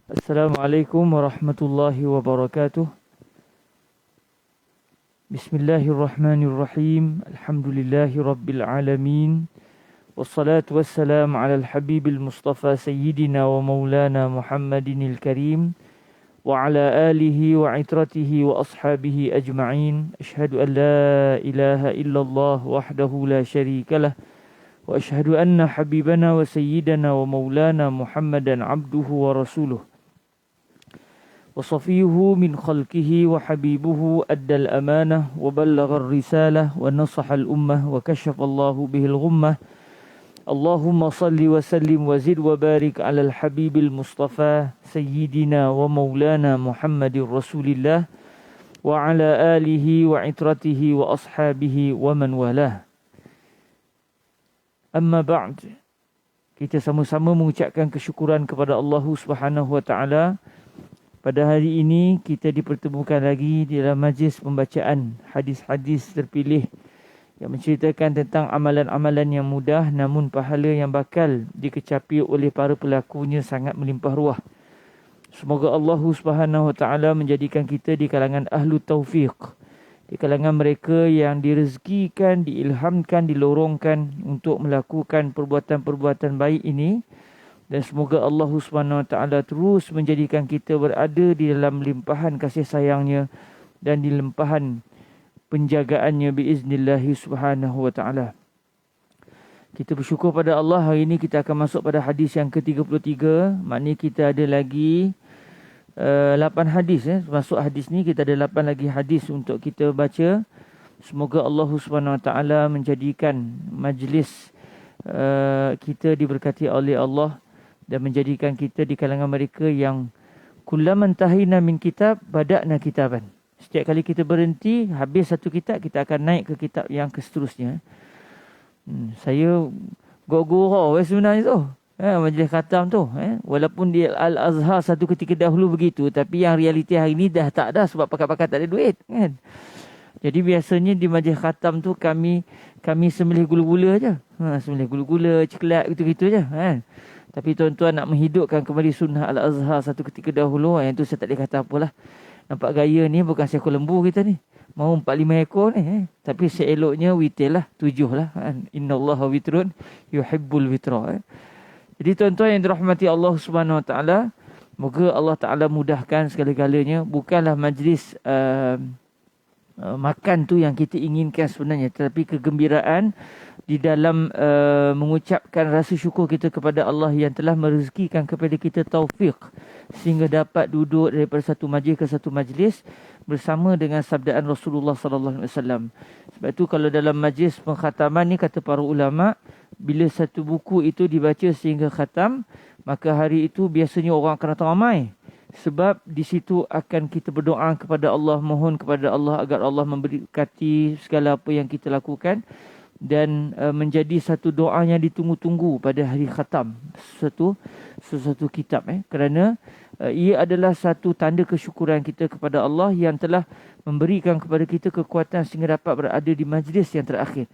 Assalamualaikum warahmatullahi wabarakatuh. Bismillahirrahmanirrahim. Alhamdulillahi rabbil alamin. Wassalatu wassalamu ala al-habibil mustafa sayyidina wa maulana Muhammadinil karim wa ala alihi wa itratihi wa ashabihi ajma'in. Ashhadu an la ilaha illallah wahdahu la syarika lah wa ashhadu anna habibana wa sayyidana wa maulana Muhammadan abduhu wa rasuluh. وصفيه من خلقه وحبيبه أدى الأمانة وبلغ الرسالة ونصح الأمة وكشف الله به الغمة. اللهم صل وسلم وزد وبارك على الحبيب المصطفى سيدنا ومولانا محمد رسول الله وعلى آله وعترته وأصحابه ومن والاه. أما بعد, kita sama-sama mengucapkan kesyukuran kepada Allah Subhanahu wa taala. Pada hari ini kita dipertemukan lagi di dalam majlis pembacaan hadis-hadis terpilih yang menceritakan tentang amalan-amalan yang mudah namun pahala yang bakal dikecapi oleh para pelakunya sangat melimpah ruah. Semoga Allah Subhanahu wa taala menjadikan kita di kalangan ahlu taufiq, di kalangan mereka yang direzekikan, diilhamkan, dilorongkan untuk melakukan perbuatan-perbuatan baik ini. Dan semoga Allah Subhanahu Wa Taala terus menjadikan kita berada di dalam limpahan kasih sayangnya dan di limpahan penjagaannya biiznillahi Subhanahu Wa Taala. Kita bersyukur pada Allah, hari ini kita akan masuk pada hadis yang ke-33. Maknanya kita ada lagi 8 hadis. Masuk hadis ni kita ada 8 lagi hadis untuk kita baca. Semoga Allah Subhanahu Wa Taala menjadikan majlis kita diberkati oleh Allah dan menjadikan kita di kalangan mereka yang kullaman tahina min kitab bada'na kitaban. Setiap kali kita berhenti, habis satu kitab, kita akan naik ke kitab yang seterusnya. Saya gurau sebenarnya tu. Majlis khatam tu. Walaupun di Al-Azhar satu ketika dahulu begitu, tapi yang realiti hari ni dah tak ada sebab pakat-pakat tak ada duit. Kan? Jadi biasanya di majlis khatam tu kami sembelih gula-gula je. Sembelih gula-gula, coklat, gitu-gitu je. Kan? Tapi tuan-tuan nak menghidupkan kembali sunnah Al-Azhar satu ketika dahulu, yang tu saya tak boleh kata apalah. Nampak gaya ni bukan seekor lembu kita ni. Mau 4-5 ekor ni. Tapi seeloknya witir lah, 7 lah. Innallaha witrun yuhibbul witra. Jadi tuan-tuan yang dirahmati Allah Subhanahu Wa Taala, moga Allah Taala mudahkan segala-galanya. Bukanlah majlis makan tu yang kita inginkan sebenarnya, tetapi kegembiraan di dalam mengucapkan rasa syukur kita kepada Allah yang telah merezekikan kepada kita taufik sehingga dapat duduk daripada satu majlis ke satu majlis bersama dengan sabdaan Rasulullah sallallahu alaihi wasallam. Sebab itu kalau dalam majlis pengkhataman ni, kata para ulama, bila satu buku itu dibaca sehingga khatam, maka hari itu biasanya orang akan datang ramai. Sebab di situ akan kita berdoa kepada Allah, mohon kepada Allah agar Allah memberkati segala apa yang kita lakukan dan menjadi satu doa yang ditunggu-tunggu pada hari khatam sesuatu kitab, kerana ia adalah satu tanda kesyukuran kita kepada Allah yang telah memberikan kepada kita kekuatan sehingga dapat berada di majlis yang terakhir.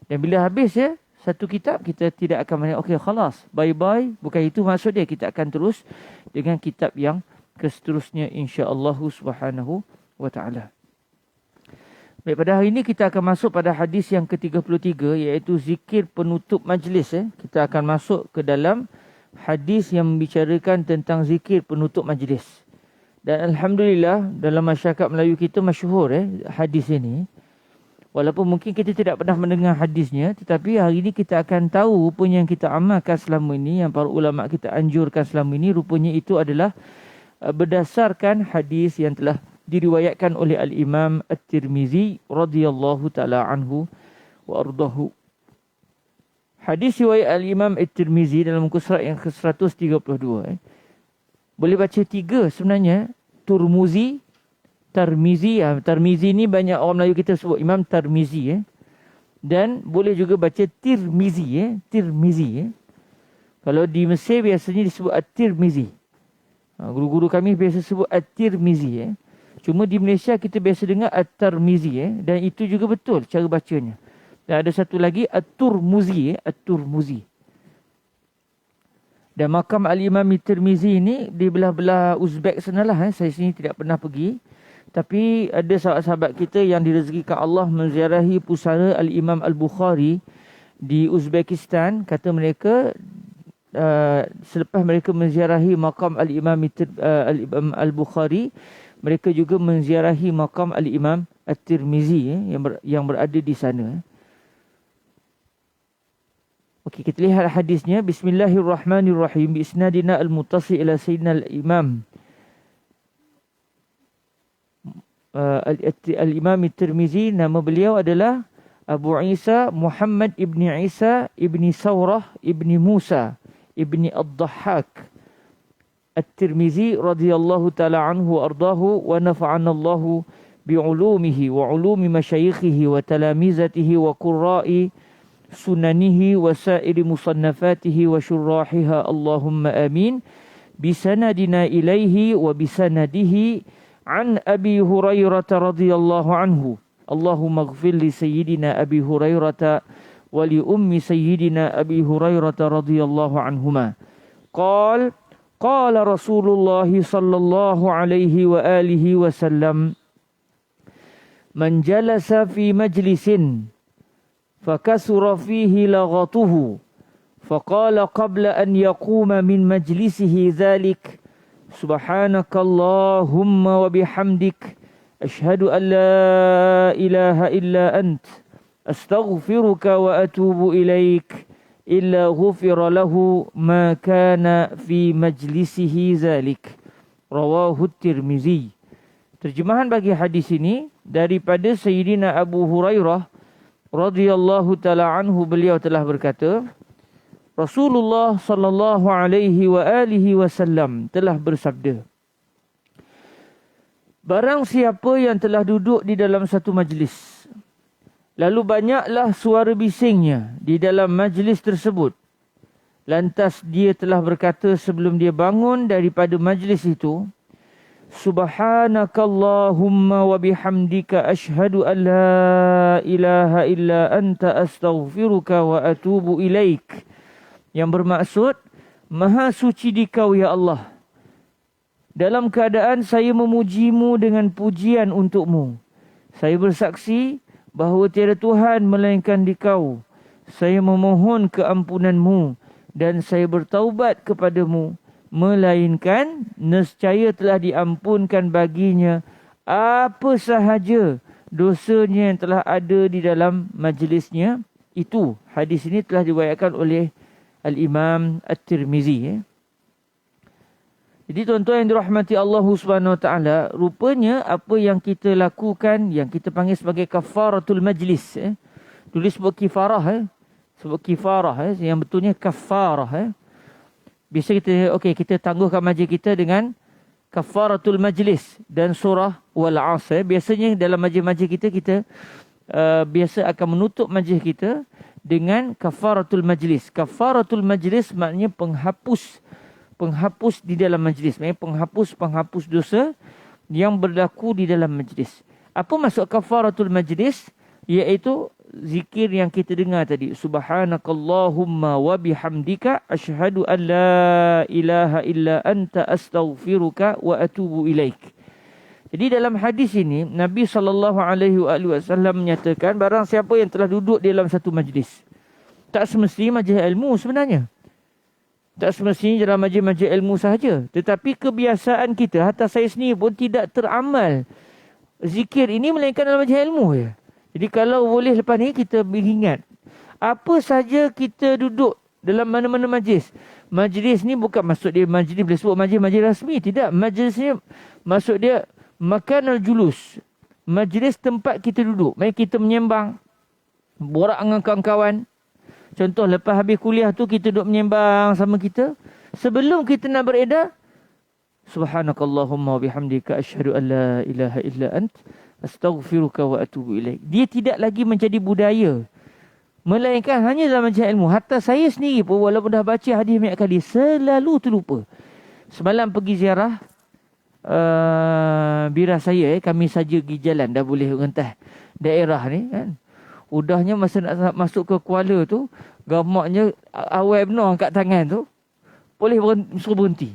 Dan bila habis satu kitab, kita tidak akan menanya okey khalas, bye-bye. Bukan itu maksud dia. Kita akan terus dengan kitab yang seterusnya insya-Allah Subhanahu wa taala. Baik, pada hari ini kita akan masuk pada hadis yang ke-33, iaitu zikir penutup majlis. Kita akan masuk ke dalam hadis yang membicarakan tentang zikir penutup majlis. Dan alhamdulillah dalam masyarakat Melayu kita masyhur hadis ini. Walaupun mungkin kita tidak pernah mendengar hadisnya, tetapi hari ini kita akan tahu rupanya yang kita amalkan selama ini, yang para ulama kita anjurkan selama ini, rupanya itu adalah berdasarkan hadis yang telah diriwayatkan oleh Al-Imam At-Tirmizi radhiyallahu taala anhu wa ardahu. Hadis riwayat Al-Imam At-Tirmizi dalam muka surat yang ke-132. Boleh baca 3 sebenarnya. Turmuzi, Tirmizi. Tirmizi ni banyak orang Melayu kita sebut Imam Tirmizi. Dan boleh juga baca Tirmizi. Tirmizi. Kalau di Mesir biasanya disebut At-Tirmizi. Guru-guru kami biasa sebut At-Tirmizi. Cuma di Malaysia kita biasa dengar At-Tirmizi, dan itu juga betul cara bacanya. Dan ada satu lagi At-Turmuzi, At-Turmuzi. Dan makam Al-Imam Tirmizi ini di belah-belah Uzbek sana lah. Saya sini tidak pernah pergi. Tapi ada sahabat-sahabat kita yang direzekikan Allah menziarahi pusara Al-Imam Al-Bukhari di Uzbekistan. Kata mereka, selepas mereka menziarahi makam Al-Imam Al-Bukhari, mereka juga menziarahi makam Al-Imam At-Tirmizi yang berada di sana. Okey, kita lihat hadisnya. Bismillahirrahmanirrahim. Bisnadina al-muttasi ila sayyidina al-imam Al-Imam At-Tirmizi. Nama beliau adalah Abu Isa Muhammad ibni Isa ibni Saurah ibni Musa ibni Ad-Dahhak At-Tirmizi radhiyallahu ta'ala anhu ardahu wa nafa'ana Allahu bi'ulumihi wa ulumi masyayikhihi wa talamizatihi wa qurra'i sunanihi wa sa'iri musannafatihi wa syurrahiha Allahumma amin bisanadina ilaihi wa bisanadihi an Abi Hurairah radhiyallahu anhu. Allahumma ighfir li sayyidina Abi Hurairah wa li ummi sayyidina Abi Hurairah radhiyallahu anhuma. Qala Rasulullah sallallahu alaihi wa alihi wa sallam, man jalasa fi majlisin fakasura fihi laghatuhu faqala qabla an yaquma min majlisihi dhalik subhanakallahumma wa bihamdik ashhadu an la ilaha illa ant astaghfiruka wa atubu ilaik illa ghufira lahu ma kana fi majlisihi dhalik. Rawahu Tirmizi. Terjemahan bagi hadis ini daripada Sayyidina Abu Hurairah radhiyallahu ta'ala anhu, beliau telah berkata, Rasulullah sallallahu alaihi wa alihi wasallam telah bersabda, barang siapa yang telah duduk di dalam satu majlis, lalu banyaklah suara bisingnya di dalam majlis tersebut, lantas dia telah berkata sebelum dia bangun daripada majlis itu, subhanakallahumma wa bihamdika ashhadu an la ilaha illa anta astaghfiruka wa atubu ilaik. Yang bermaksud, maha suci dikau ya Allah, dalam keadaan saya memujimu dengan pujian untukmu. Saya bersaksi bahawa tiada Tuhan melainkan dikau. Saya memohon keampunanmu dan saya bertaubat kepadamu, melainkan nescaya telah diampunkan baginya apa sahaja dosanya yang telah ada di dalam majlisnya itu. Hadis ini telah diriwayatkan oleh Al-Imam At-Tirmizi. Jadi tuan-tuan yang dirahmati Allah Subhanahu Wa Taala, rupanya apa yang kita lakukan, yang kita panggil sebagai kafaratul majlis, tulis sebut kifarah, sebut kifarah, yang betulnya kafarah. Biasa kita tangguhkan majlis kita dengan kafaratul majlis dan surah wal 'asr. Biasanya dalam majlis-majlis kita biasa akan menutup majlis kita dengan kafaratul majlis. Kafaratul majlis maknanya penghapus di dalam majlis, maknanya penghapus dosa yang berlaku di dalam majlis. Apa maksud kafaratul majlis? Iaitu zikir yang kita dengar tadi, subhanakallahumma wa bihamdika asyhadu an la ilaha illa anta astaghfiruka wa atubu ilaik. Jadi dalam hadis ini Nabi SAW menyatakan, barang siapa yang telah duduk di dalam satu majlis, tak semestinya majlis ilmu sebenarnya, tak semestinya dalam majlis-majlis ilmu sahaja, tetapi kebiasaan kita, hatta saya sendiri pun tidak teramal zikir ini melainkan dalam majlis ilmu je. Jadi kalau boleh lepas ni kita ingat, apa saja kita duduk dalam mana-mana majlis. Majlis ni bukan maksud dia majlis, boleh sebut majlis rasmi. Tidak, majlis ni maksud dia makanal julus. Majlis tempat kita duduk. Maksudnya kita menyembang, borak dengan kawan-kawan. Contoh lepas habis kuliah tu kita duduk menyembang sama kita. Sebelum kita nak beredar, subhanakallahumma wa bihamdika asyhadu an la ilaha illa ant astaghfiruka wa atubu ilaik. Dia tidak lagi menjadi budaya, melainkan hanya dalam majlis ilmu. Hatta saya sendiri pun walaupun dah baca hadis banyak kali, selalu terlupa. Semalam pergi ziarah bira saya, kami saja pergi jalan, dah boleh rentas daerah ni kan. Udahnya masa nak masuk ke Kuala tu, gamaknya awal benar angkat tangan tu. boleh suruh berhenti.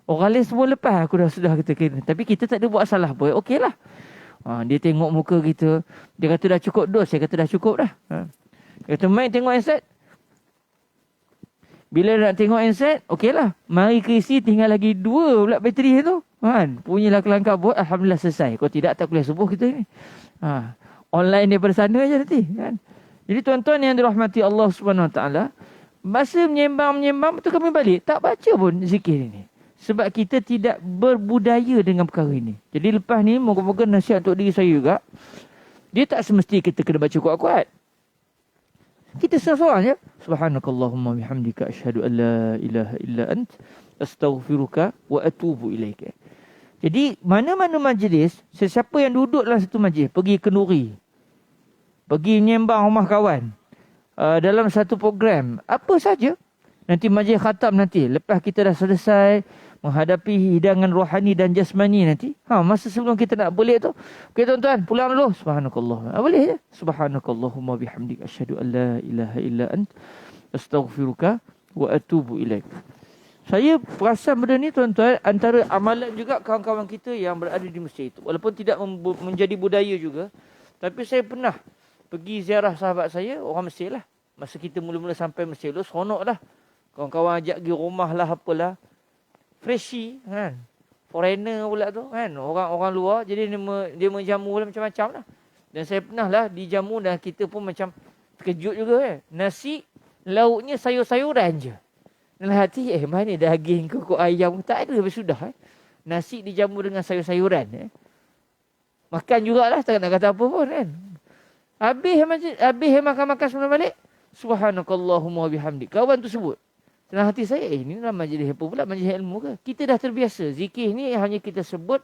Orang lain semua lepas, aku dah sudah kata kena. Tapi kita tak ada buat salah pun. Okey lah. Dia tengok muka kita. Dia kata dah cukup dos. Saya kata dah cukup dah. Dia kata main tengok handset. Bila nak tengok handset, okey lah. Mari ke isi, tinggal lagi 2 pula bateri tu. Punyalah kelangkap buat. Alhamdulillah selesai. Kalau tidak, tak kuliah subuh kita ni. Online daripada sana je nanti. Kan? Jadi tuan-tuan yang dirahmati Allah SWT. Masa menyembang betul kami balik. Tak baca pun zikir ini. Sebab kita tidak berbudaya dengan perkara ini. Jadi lepas ni, moga-moga nasihat untuk diri saya juga. Dia tak semesti kita kena baca kuat-kuat. Kita seorang je. Subhanakallahumma bihamdika asyhadu an la ilaha illa ant. Astaghfiruka wa atubu ilaika. Jadi, mana-mana majlis, sesiapa yang duduk dalam satu majlis, pergi kenduri, pergi menyembang rumah kawan, dalam satu program, apa saja. Nanti majlis khatam nanti. Lepas kita dah selesai menghadapi hidangan rohani dan jasmani nanti. Masa sebelum kita nak balik tu. Okey tuan-tuan, pulang dulu. Subhanakallah. Boleh je. Subhanakallahumma bihamdik asyhadu an la ilaha illa ant. Astaghfiruka wa atubu ilaik. Saya perasan benda ni tuan-tuan, antara amalan juga kawan-kawan kita yang berada di masjid itu. Walaupun tidak menjadi budaya juga. Tapi saya pernah pergi ziarah sahabat saya, orang Mesir lah. Masa kita mula-mula sampai Mesir tu, seronok lah. Kawan-kawan ajak pergi rumah lah, apalah. Freshie kan. Foreigner pula tu kan. Orang luar. Jadi dia menjamu lah macam-macam lah. Dan saya pernah lah dijamu dan kita pun macam terkejut juga kan. Nasi, lauknya sayur-sayuran je. Dalam hati, mana daging kok ayam. Tak ada, habis sudah. Nasi dijamu dengan sayur-sayuran. Makan jugalah, tak nak kata apa pun kan. Habis makan-makan sebelum balik. Subhanakallahumma bihamdik. Kawan tu sebut. Dalam hati saya, ini lah majlis apa pula? Majlis ilmu ke? Kita dah terbiasa. Zikir ni hanya kita sebut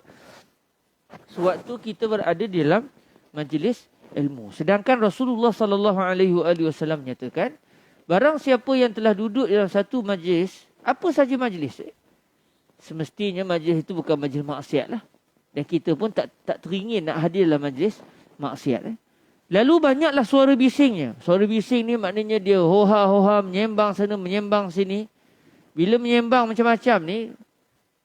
sewaktu kita berada di dalam majlis ilmu. Sedangkan Rasulullah SAW menyatakan, barang siapa yang telah duduk dalam satu majlis, apa saja majlis, semestinya majlis itu bukan majlis maksiat lah. Dan kita pun tak teringin nak hadir dalam majlis maksiat. Lalu banyaklah suara bisingnya. Suara bising ni maknanya dia hoha-hoha, menyembang sana, menyembang sini. Bila menyembang macam-macam ni,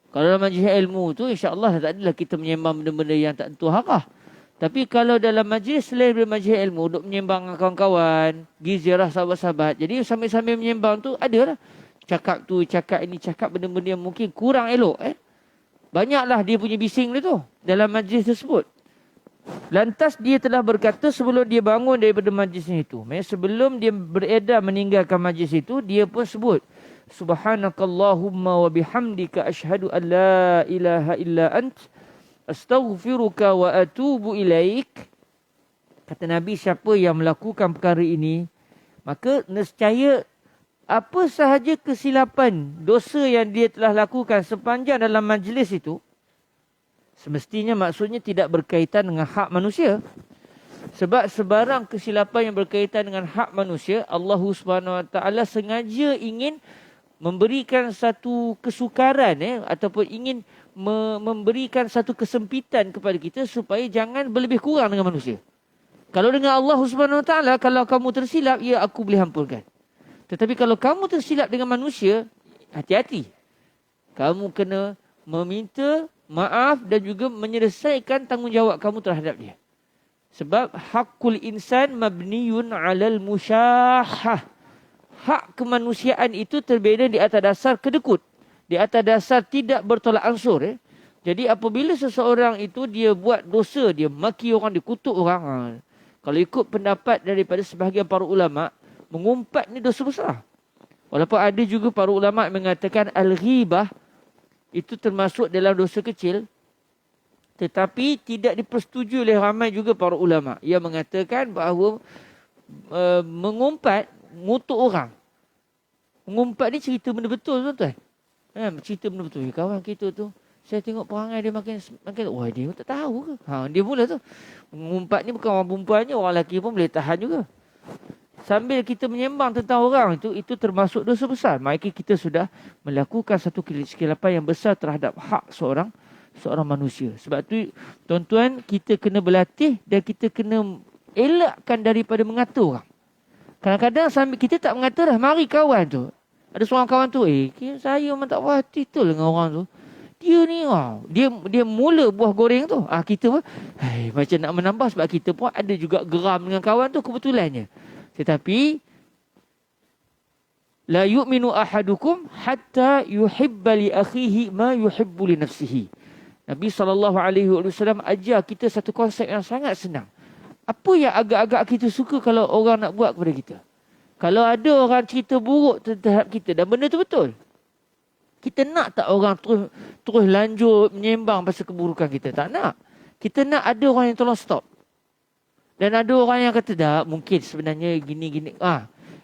kalau dalam majlis ilmu tu, insya-Allah tak adalah kita menyembang benda-benda yang tak tentu hakah. Tapi kalau dalam majlis selain dari majlis ilmu, duk menyembang dengan kawan-kawan, giziarah sahabat-sahabat. Jadi sambil-sambil menyembang tu, adalah cakap tu, cakap ini, cakap benda-benda yang mungkin kurang elok. Banyaklah dia punya bising dia tu dalam majlis tersebut. Lantas dia telah berkata sebelum dia bangun daripada majlis itu. Sebelum dia beredar meninggalkan majlis itu, dia pun sebut. Subhanakallahumma wa bihamdika asyhadu an la ilaha illa ant. Astaghfiruka wa atubu ilaik. Kata Nabi, siapa yang melakukan perkara ini, maka nescaya apa sahaja kesilapan, dosa yang dia telah lakukan sepanjang dalam majlis itu, semestinya maksudnya tidak berkaitan dengan hak manusia. Sebab sebarang kesilapan yang berkaitan dengan hak manusia, Allah SWT sengaja ingin memberikan satu kesukaran ataupun ingin memberikan satu kesempitan kepada kita supaya jangan berlebih kurang dengan manusia. Kalau dengan Allah SWT, kalau kamu tersilap, ya aku boleh ampunkan. Tetapi kalau kamu tersilap dengan manusia, hati-hati. Kamu kena meminta maaf dan juga menyelesaikan tanggungjawab kamu terhadap dia. Sebab hakul insan mabniyun alal musyahah. Hak kemanusiaan itu terbina di atas dasar kedekut. Di atas dasar tidak bertolak ansur. Jadi apabila seseorang itu dia buat dosa, dia maki orang, dia kutuk orang. Kalau ikut pendapat daripada sebahagian para ulama, mengumpat ni dosa besar. Walaupun ada juga para ulama mengatakan al-ghibah itu termasuk dalam dosa kecil, tetapi tidak dipersetujui oleh ramai juga para ulama yang mengatakan bahawa mengumpat, ngutuk orang. Mengumpat ni cerita benda betul tuan-tuan. Cerita benda betul. Kawan kita tu, saya tengok perangai dia makin wah dia tak tahu ke? Dia mula tu. Mengumpat ni bukan orang perempuannya, orang lelaki pun boleh tahan juga. Sambil kita menyembang tentang orang itu termasuk dosa besar. Maka kita sudah melakukan satu kesilapan yang besar terhadap hak seorang manusia. Sebab tu tuan-tuan, kita kena berlatih dan kita kena elakkan daripada mengata orang. Kadang-kadang sambil kita tak mengata dah, mari kawan tu. Ada seorang kawan tu, saya memang tak puas hati tu dengan orang tu. Dia ni, dia mula buah goreng tu. Kita pun, macam nak menambah sebab kita pun ada juga geram dengan kawan tu kebetulannya. Tetapi, la yu'minu ahadukum hatta yuhibba li akhihi ma yuhibbu li nafsihi. Nabi SAW ajar kita satu konsep yang sangat senang. Apa yang agak-agak kita suka kalau orang nak buat kepada kita? Kalau ada orang cerita buruk terhadap kita dan benda tu betul, kita nak tak orang terus lanjut menyembang pasal keburukan kita? Tak nak. Kita nak ada orang yang tolong stop. Dan ada orang yang kata, tak, mungkin sebenarnya gini-gini.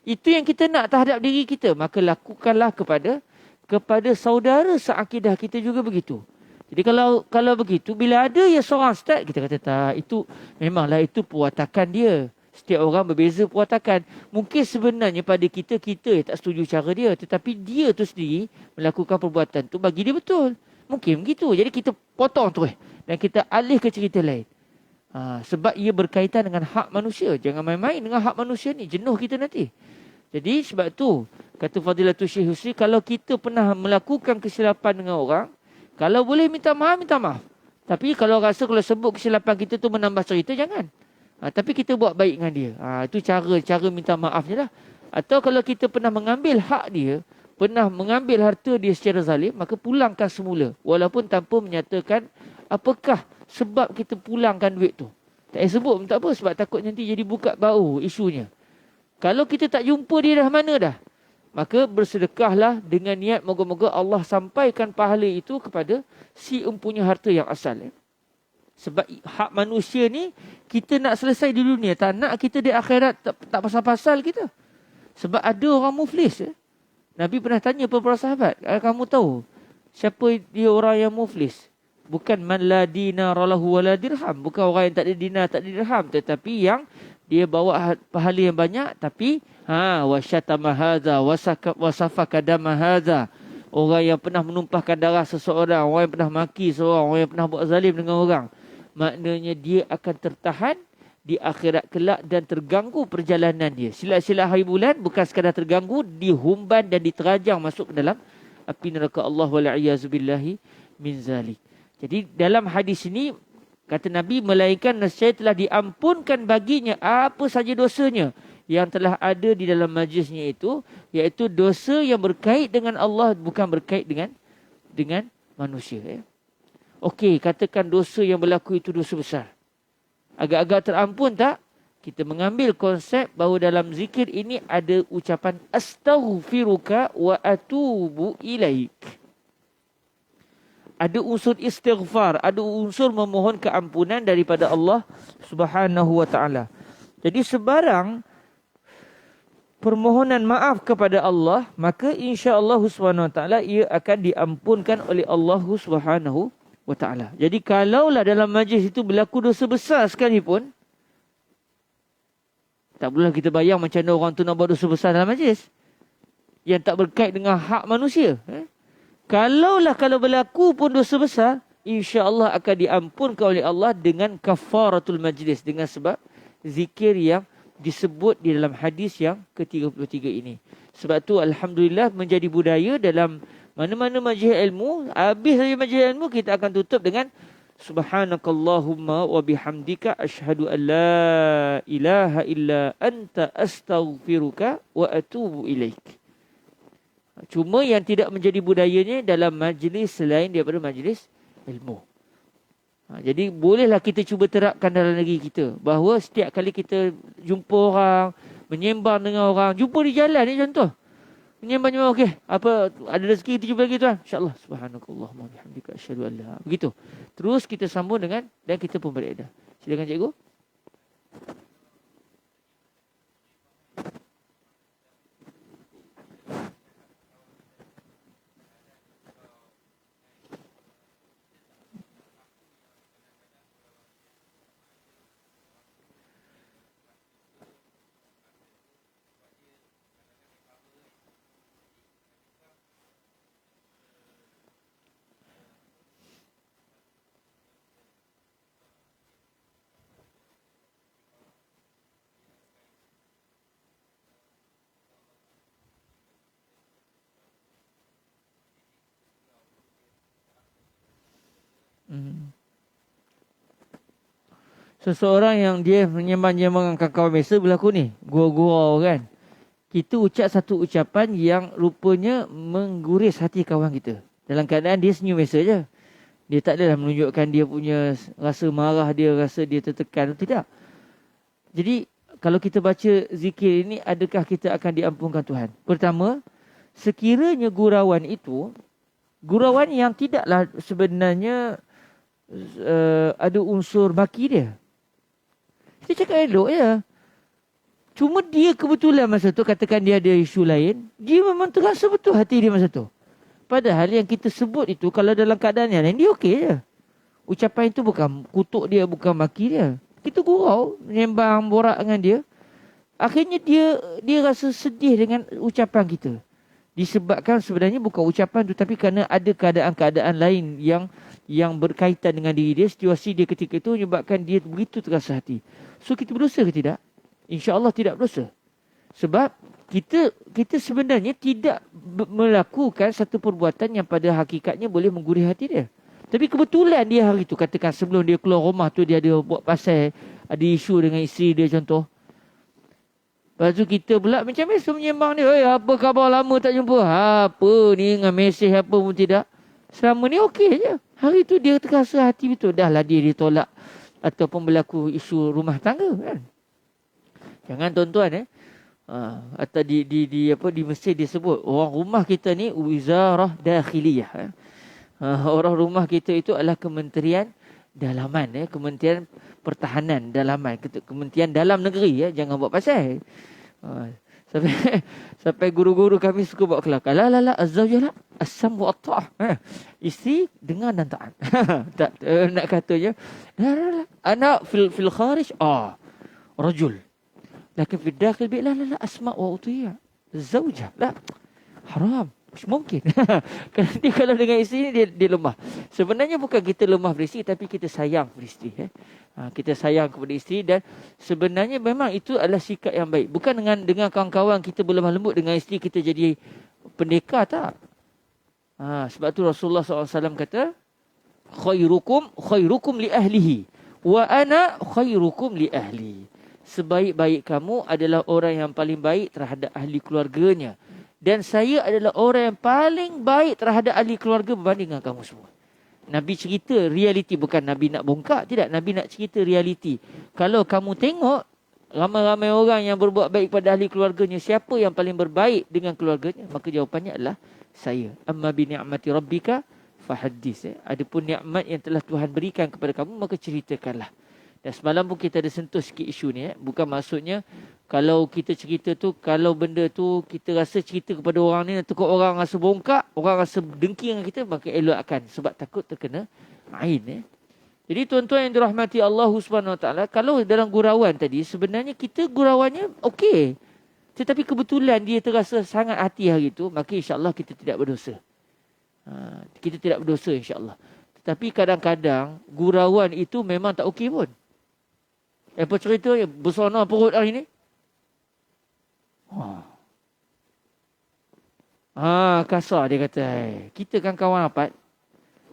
Itu yang kita nak terhadap diri kita. Maka lakukanlah kepada saudara seakidah kita juga begitu. Jadi kalau begitu, bila ada yang seorang start, kita kata tak, itu memanglah itu perwatakan dia. Setiap orang berbeza perwatakan. Mungkin sebenarnya pada kita yang tak setuju cara dia. Tetapi dia tu sendiri melakukan perbuatan tu bagi dia betul. Mungkin begitu. Jadi kita potong tu dan kita alih ke cerita lain. Sebab ia berkaitan dengan hak manusia. Jangan main-main dengan hak manusia ni. Jenuh kita nanti. Jadi sebab tu, kata Fadilatul Syekh Husri, kalau kita pernah melakukan kesilapan dengan orang, kalau boleh minta maaf, minta maaf. Tapi kalau rasa kalau sebut kesilapan kita tu menambah cerita, jangan. Tapi kita buat baik dengan dia. Itu cara minta maafnya lah. Atau kalau kita pernah mengambil hak dia, pernah mengambil harta dia secara zalim, maka pulangkan semula. Walaupun tanpa menyatakan apakah sebab kita pulangkan duit tu. Tak payah sebut pun tak apa, sebab takut nanti jadi buka bau isunya. Kalau kita tak jumpa dia dah mana dah, maka bersedekahlah dengan niat moga-moga Allah sampaikan pahala itu kepada si empunya harta yang asal. Sebab hak manusia ni kita nak selesai di dunia, tak nak kita di akhirat tak pasal-pasal kita. Sebab ada orang muflis. Nabi pernah tanya para sahabat, kamu tahu siapa dia orang yang muflis? Bukan man la dinar lahu wala dirham, bukan orang yang tak ada dinar, tak ada dirham, tetapi yang dia bawa pahala yang banyak tapi wa syatama hadza wa safaka dama hadza. Orang yang pernah menumpahkan darah seseorang, orang yang pernah maki seorang, orang yang pernah buat zalim dengan orang. Maknanya dia akan tertahan di akhirat kelak dan terganggu perjalanan dia. Silat-silat hari bulan bukan sekadar terganggu, dihumban dan diterajang masuk ke dalam api neraka Allah wal-iyazubillahi min zalik. Jadi dalam hadis ini kata Nabi, melainkan nescaya telah diampunkan baginya apa saja dosanya yang telah ada di dalam majlisnya itu, iaitu dosa yang berkait dengan Allah, bukan berkait dengan manusia. Okey, katakan dosa yang berlaku itu dosa besar. Agak-agak terampun tak? Kita mengambil konsep bahawa dalam zikir ini ada ucapan astaghfiruka wa atubu ilaik. Ada unsur istighfar, ada unsur memohon keampunan daripada Allah Subhanahu wa taala. Jadi sebarang permohonan maaf kepada Allah, maka insya-Allah Subhanahu wa taala ia akan diampunkan oleh Allah Subhanahu wa taala. Jadi kalaulah dalam majlis itu berlaku dosa besar sekalipun, tak boleh kita bayang macam mana orang tu nak buat dosa besar dalam majlis yang tak berkait dengan hak manusia. Kalau berlaku pun dosa besar, insya-Allah akan diampunkan oleh Allah dengan kafaratul majlis, dengan sebab zikir yang disebut di dalam hadis yang ke-33 ini. Sebab tu alhamdulillah menjadi budaya dalam mana-mana majlis ilmu, habis saja majlis ilmu kita akan tutup dengan subhanakallahumma wa bihamdika asyhadu an la ilaha illa anta astaghfiruka wa atubu ilaik. Cuma yang tidak menjadi budayanya dalam majlis selain daripada majlis ilmu. Jadi bolehlah kita cuba terapkan dalam negeri kita, bahawa setiap kali kita jumpa orang, menyembang dengan orang, jumpa di jalan ni contoh, menyembang, okey, apa ada rezeki kita jumpa lagi tuan, insya-Allah, subhanakallahumma bihamdika asyhadu an la. Begitu. Terus kita sambung dengan dan kita pun beredah. Silakan cikgu. Seseorang yang dia menyembang-nyembangkan kawan biasa berlaku ni. Gurau-gurau kan. Kita ucap satu ucapan yang rupanya mengguris hati kawan kita. Dalam keadaan dia senyum biasa je. Dia tak adalah menunjukkan dia punya rasa marah dia, rasa dia tertekan. Tidak. Jadi, kalau kita baca zikir ini, adakah kita akan diampunkan Tuhan? Pertama, sekiranya gurauan itu, gurauan yang tidaklah sebenarnya ada unsur maki dia. Dia cakap elok je. Cuma dia kebetulan masa tu, katakan dia ada isu lain, dia memang terasa betul hati dia masa tu. Padahal yang kita sebut itu, kalau dalam keadaan yang lain, dia okey je. Ucapan itu bukan kutuk dia, bukan maki dia. Kita gurau, menyembang, borak dengan dia. Akhirnya dia rasa sedih dengan ucapan kita. Disebabkan sebenarnya bukan ucapan tu, tapi kerana ada keadaan-keadaan lain yang berkaitan dengan diri dia, situasi dia ketika itu menyebabkan dia begitu terasa hati. So kita berdosa ke tidak? InsyaAllah tidak berdosa. Sebab kita sebenarnya tidak melakukan satu perbuatan yang pada hakikatnya boleh menggurih hati dia. Tapi kebetulan dia hari itu, katakan sebelum dia keluar rumah tu, dia ada buat pasal, ada isu dengan isteri dia contoh. Lepas tu kita pula macam biasa menyembang dia. Apa khabar lama tak jumpa? Apa ni dengan mesej apa pun tidak. Selama ni okey je. Hari tu dia terasa hati betul. Dah lah dia ditolak. Ataupun berlaku isu rumah tangga kan. Jangan tuan-tuan atau di Mesir dia sebut orang rumah kita ni wizarah dakhiliyah. Orang rumah kita itu adalah kementerian dalaman, Kementerian Pertahanan Dalaman, Kementerian Dalam Negeri, jangan buat pasal. Sampai guru-guru kami suka buat kelakar. La azzawjah la as-sam wa at-ta'ah. Isteri dengar dan taat. Tak nak katanya. La anak fil kharij rajul. Lakin fil dakhil bi la asma' wa utiya. Zawjah la haram. Mungkin. Kerana dia kalau dengan isteri dia lemah. Sebenarnya bukan kita lemah beristeri, tapi kita sayang beristeri. Kita sayang kepada isteri, dan sebenarnya memang itu adalah sikap yang baik. Bukan dengan kawan-kawan kita berlemah lembut, dengan isteri kita jadi pendekar, tak. Sebab tu Rasulullah SAW kata, khairukum li ahlihi wa ana khairukum li ahli. Sebaik-baik kamu adalah orang yang paling baik terhadap ahli keluarganya. Dan saya adalah orang yang paling baik terhadap ahli keluarga berbanding dengan kamu semua. Nabi cerita realiti, bukan Nabi nak bongkak. Tidak, Nabi nak cerita realiti. Kalau kamu tengok, ramai-ramai orang yang berbuat baik pada ahli keluarganya, siapa yang paling berbaik dengan keluarganya? Maka jawapannya adalah saya. Amma bi ni'mati rabbika fahaddis. Adapun nikmat yang telah Tuhan berikan kepada kamu, maka ceritakanlah. Dan semalam pun kita ada sentuh sikit isu ni. Bukan maksudnya kalau kita cerita tu, kalau benda tu kita rasa cerita kepada orang ni, nanti orang rasa bongkak, orang rasa dengki dengan kita, maka elakkan. Sebab takut terkena ain. Jadi tuan-tuan yang dirahmati Allah SWT, kalau dalam gurauan tadi, sebenarnya kita gurauannya okey. Tetapi kebetulan dia terasa sangat hati hari itu, maka insyaAllah kita tidak berdosa. Kita tidak berdosa insyaAllah. Tetapi kadang-kadang gurauan itu memang tak okey pun. Apa cerita bersona perut hari ni? Kasar dia kata. Kita kan kawan rapat.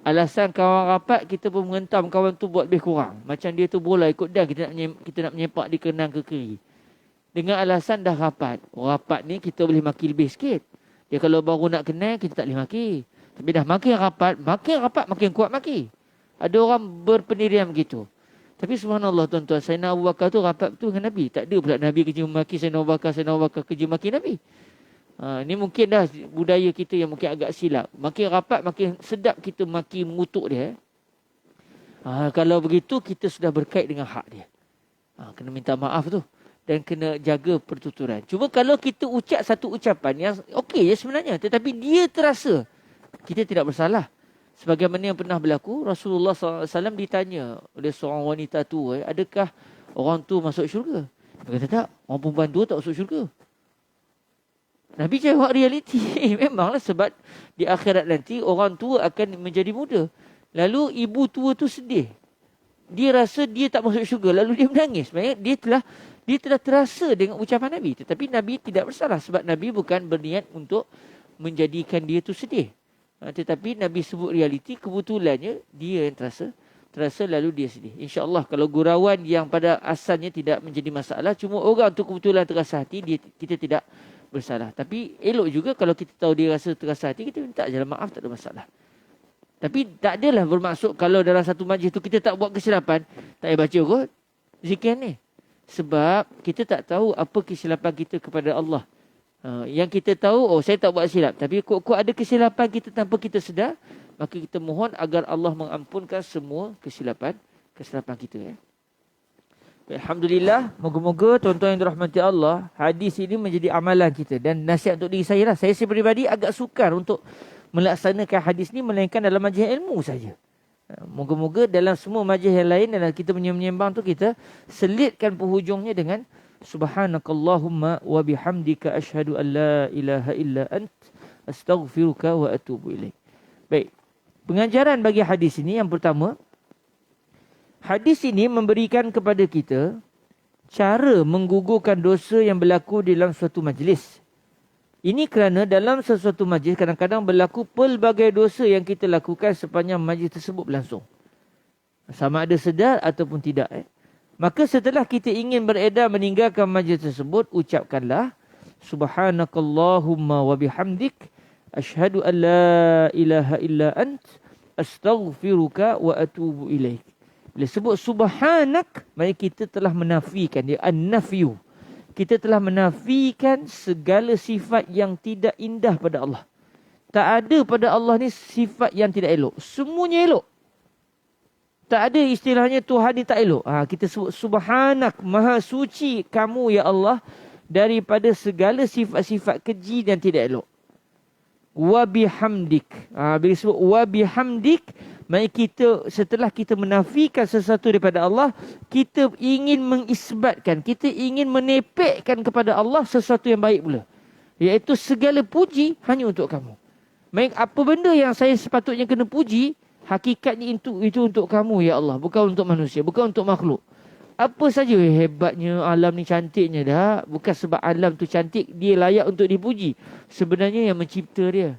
Alasan kawan rapat, kita pun mengentam kawan tu buat lebih kurang. Macam dia tu bola ikut dah, kita nak menyempak di kenang ke kiri. Dengan alasan dah rapat. Rapat ni kita boleh maki lebih sikit. Dia kalau baru nak kenal, kita tak boleh maki. Tapi dah makin rapat, makin kuat maki. Ada orang berpendirian begitu. Tapi subhanallah tuan-tuan, Sayyidina Abu Bakar tu rapat betul dengan Nabi. Tak ada pula Nabi kerja maki Sayyidina Abu Bakar kerja maki Nabi. Ini mungkin dah budaya kita yang mungkin agak silap. Makin rapat, makin sedap kita maki mengutuk dia. Kalau begitu, kita sudah berkait dengan hak dia. Kena minta maaf tu. Dan kena jaga pertuturan. Cuma kalau kita ucap satu ucapan yang okey je sebenarnya, tetapi dia terasa, kita tidak bersalah. Sebagaimana yang pernah berlaku, Rasulullah SAW ditanya oleh seorang wanita tua, adakah orang tua masuk syurga? Dia kata tak, orang perempuan tua tak masuk syurga. Nabi jawab realiti. Memanglah, sebab di akhirat nanti orang tua akan menjadi muda. Lalu ibu tua tu sedih. Dia rasa dia tak masuk syurga, lalu dia menangis. Maksudnya dia telah terasa dengan ucapan Nabi. Tetapi Nabi tidak bersalah sebab Nabi bukan berniat untuk menjadikan dia tu sedih. Tetapi Nabi sebut realiti, kebetulannya dia yang terasa lalu dia sedih. InsyaAllah kalau gurauan yang pada asalnya tidak menjadi masalah, cuma orang tu kebetulan terasa hati, kita tidak bersalah. Tapi elok juga kalau kita tahu dia rasa terasa hati, kita minta je maaf, tak ada masalah. Tapi tak adalah bermaksud kalau dalam satu majlis tu kita tak buat kesilapan, tak payah baca kot zikir ni. Sebab kita tak tahu apa kesilapan kita kepada Allah. Yang kita tahu, saya tak buat silap. Tapi kok ada kesilapan kita tanpa kita sedar, maka kita mohon agar Allah mengampunkan semua kesilapan kita. Alhamdulillah, moga-moga tuan-tuan yang dirahmati Allah, hadis ini menjadi amalan kita. Dan nasihat untuk diri saya lah. Saya pribadi agak sukar untuk melaksanakan hadis ni melainkan dalam majlis ilmu saja. Moga-moga dalam semua majlis yang lain, dalam kita menyembang tu, kita selitkan penghujungnya dengan Subhanakallahumma wa bihamdika asyhadu an la ilaha illa ant astaghfiruka wa atubu ilaik. Baik. Pengajaran bagi hadis ini yang pertama, hadis ini memberikan kepada kita cara menggugurkan dosa yang berlaku dalam suatu majlis. Ini kerana dalam sesuatu majlis kadang-kadang berlaku pelbagai dosa yang kita lakukan sepanjang majlis tersebut berlangsung. Sama ada sedar ataupun tidak. Maka setelah kita ingin beredar meninggalkan majlis tersebut, ucapkanlah Subhanakallahumma wa bihamdik asyhadu an la ilaha illa ant astaghfiruka wa atubu ilaik. Bila sebut subhanak, maka kita telah menafikan dia, an-nafyu. Kita telah menafikan segala sifat yang tidak indah pada Allah. Tak ada pada Allah ni sifat yang tidak elok. Semuanya elok. Tak ada istilahnya Tuhan ni tak elok. Kita sebut subhanak, maha suci kamu ya Allah daripada segala sifat-sifat keji dan tidak elok. Wa bihamdik. Bila sebut wa bihamdik, maka kita setelah kita menafikan sesuatu daripada Allah, kita ingin mengisbatkan, kita ingin menepekkan kepada Allah sesuatu yang baik pula. Iaitu segala puji hanya untuk kamu. Baik, apa benda yang saya sepatutnya kena puji, hakikatnya itu untuk kamu ya Allah, bukan untuk manusia, bukan untuk makhluk. Apa saja hebatnya alam ni, cantiknya dah. Bukan sebab alam tu cantik dia layak untuk dipuji. Sebenarnya yang mencipta dia.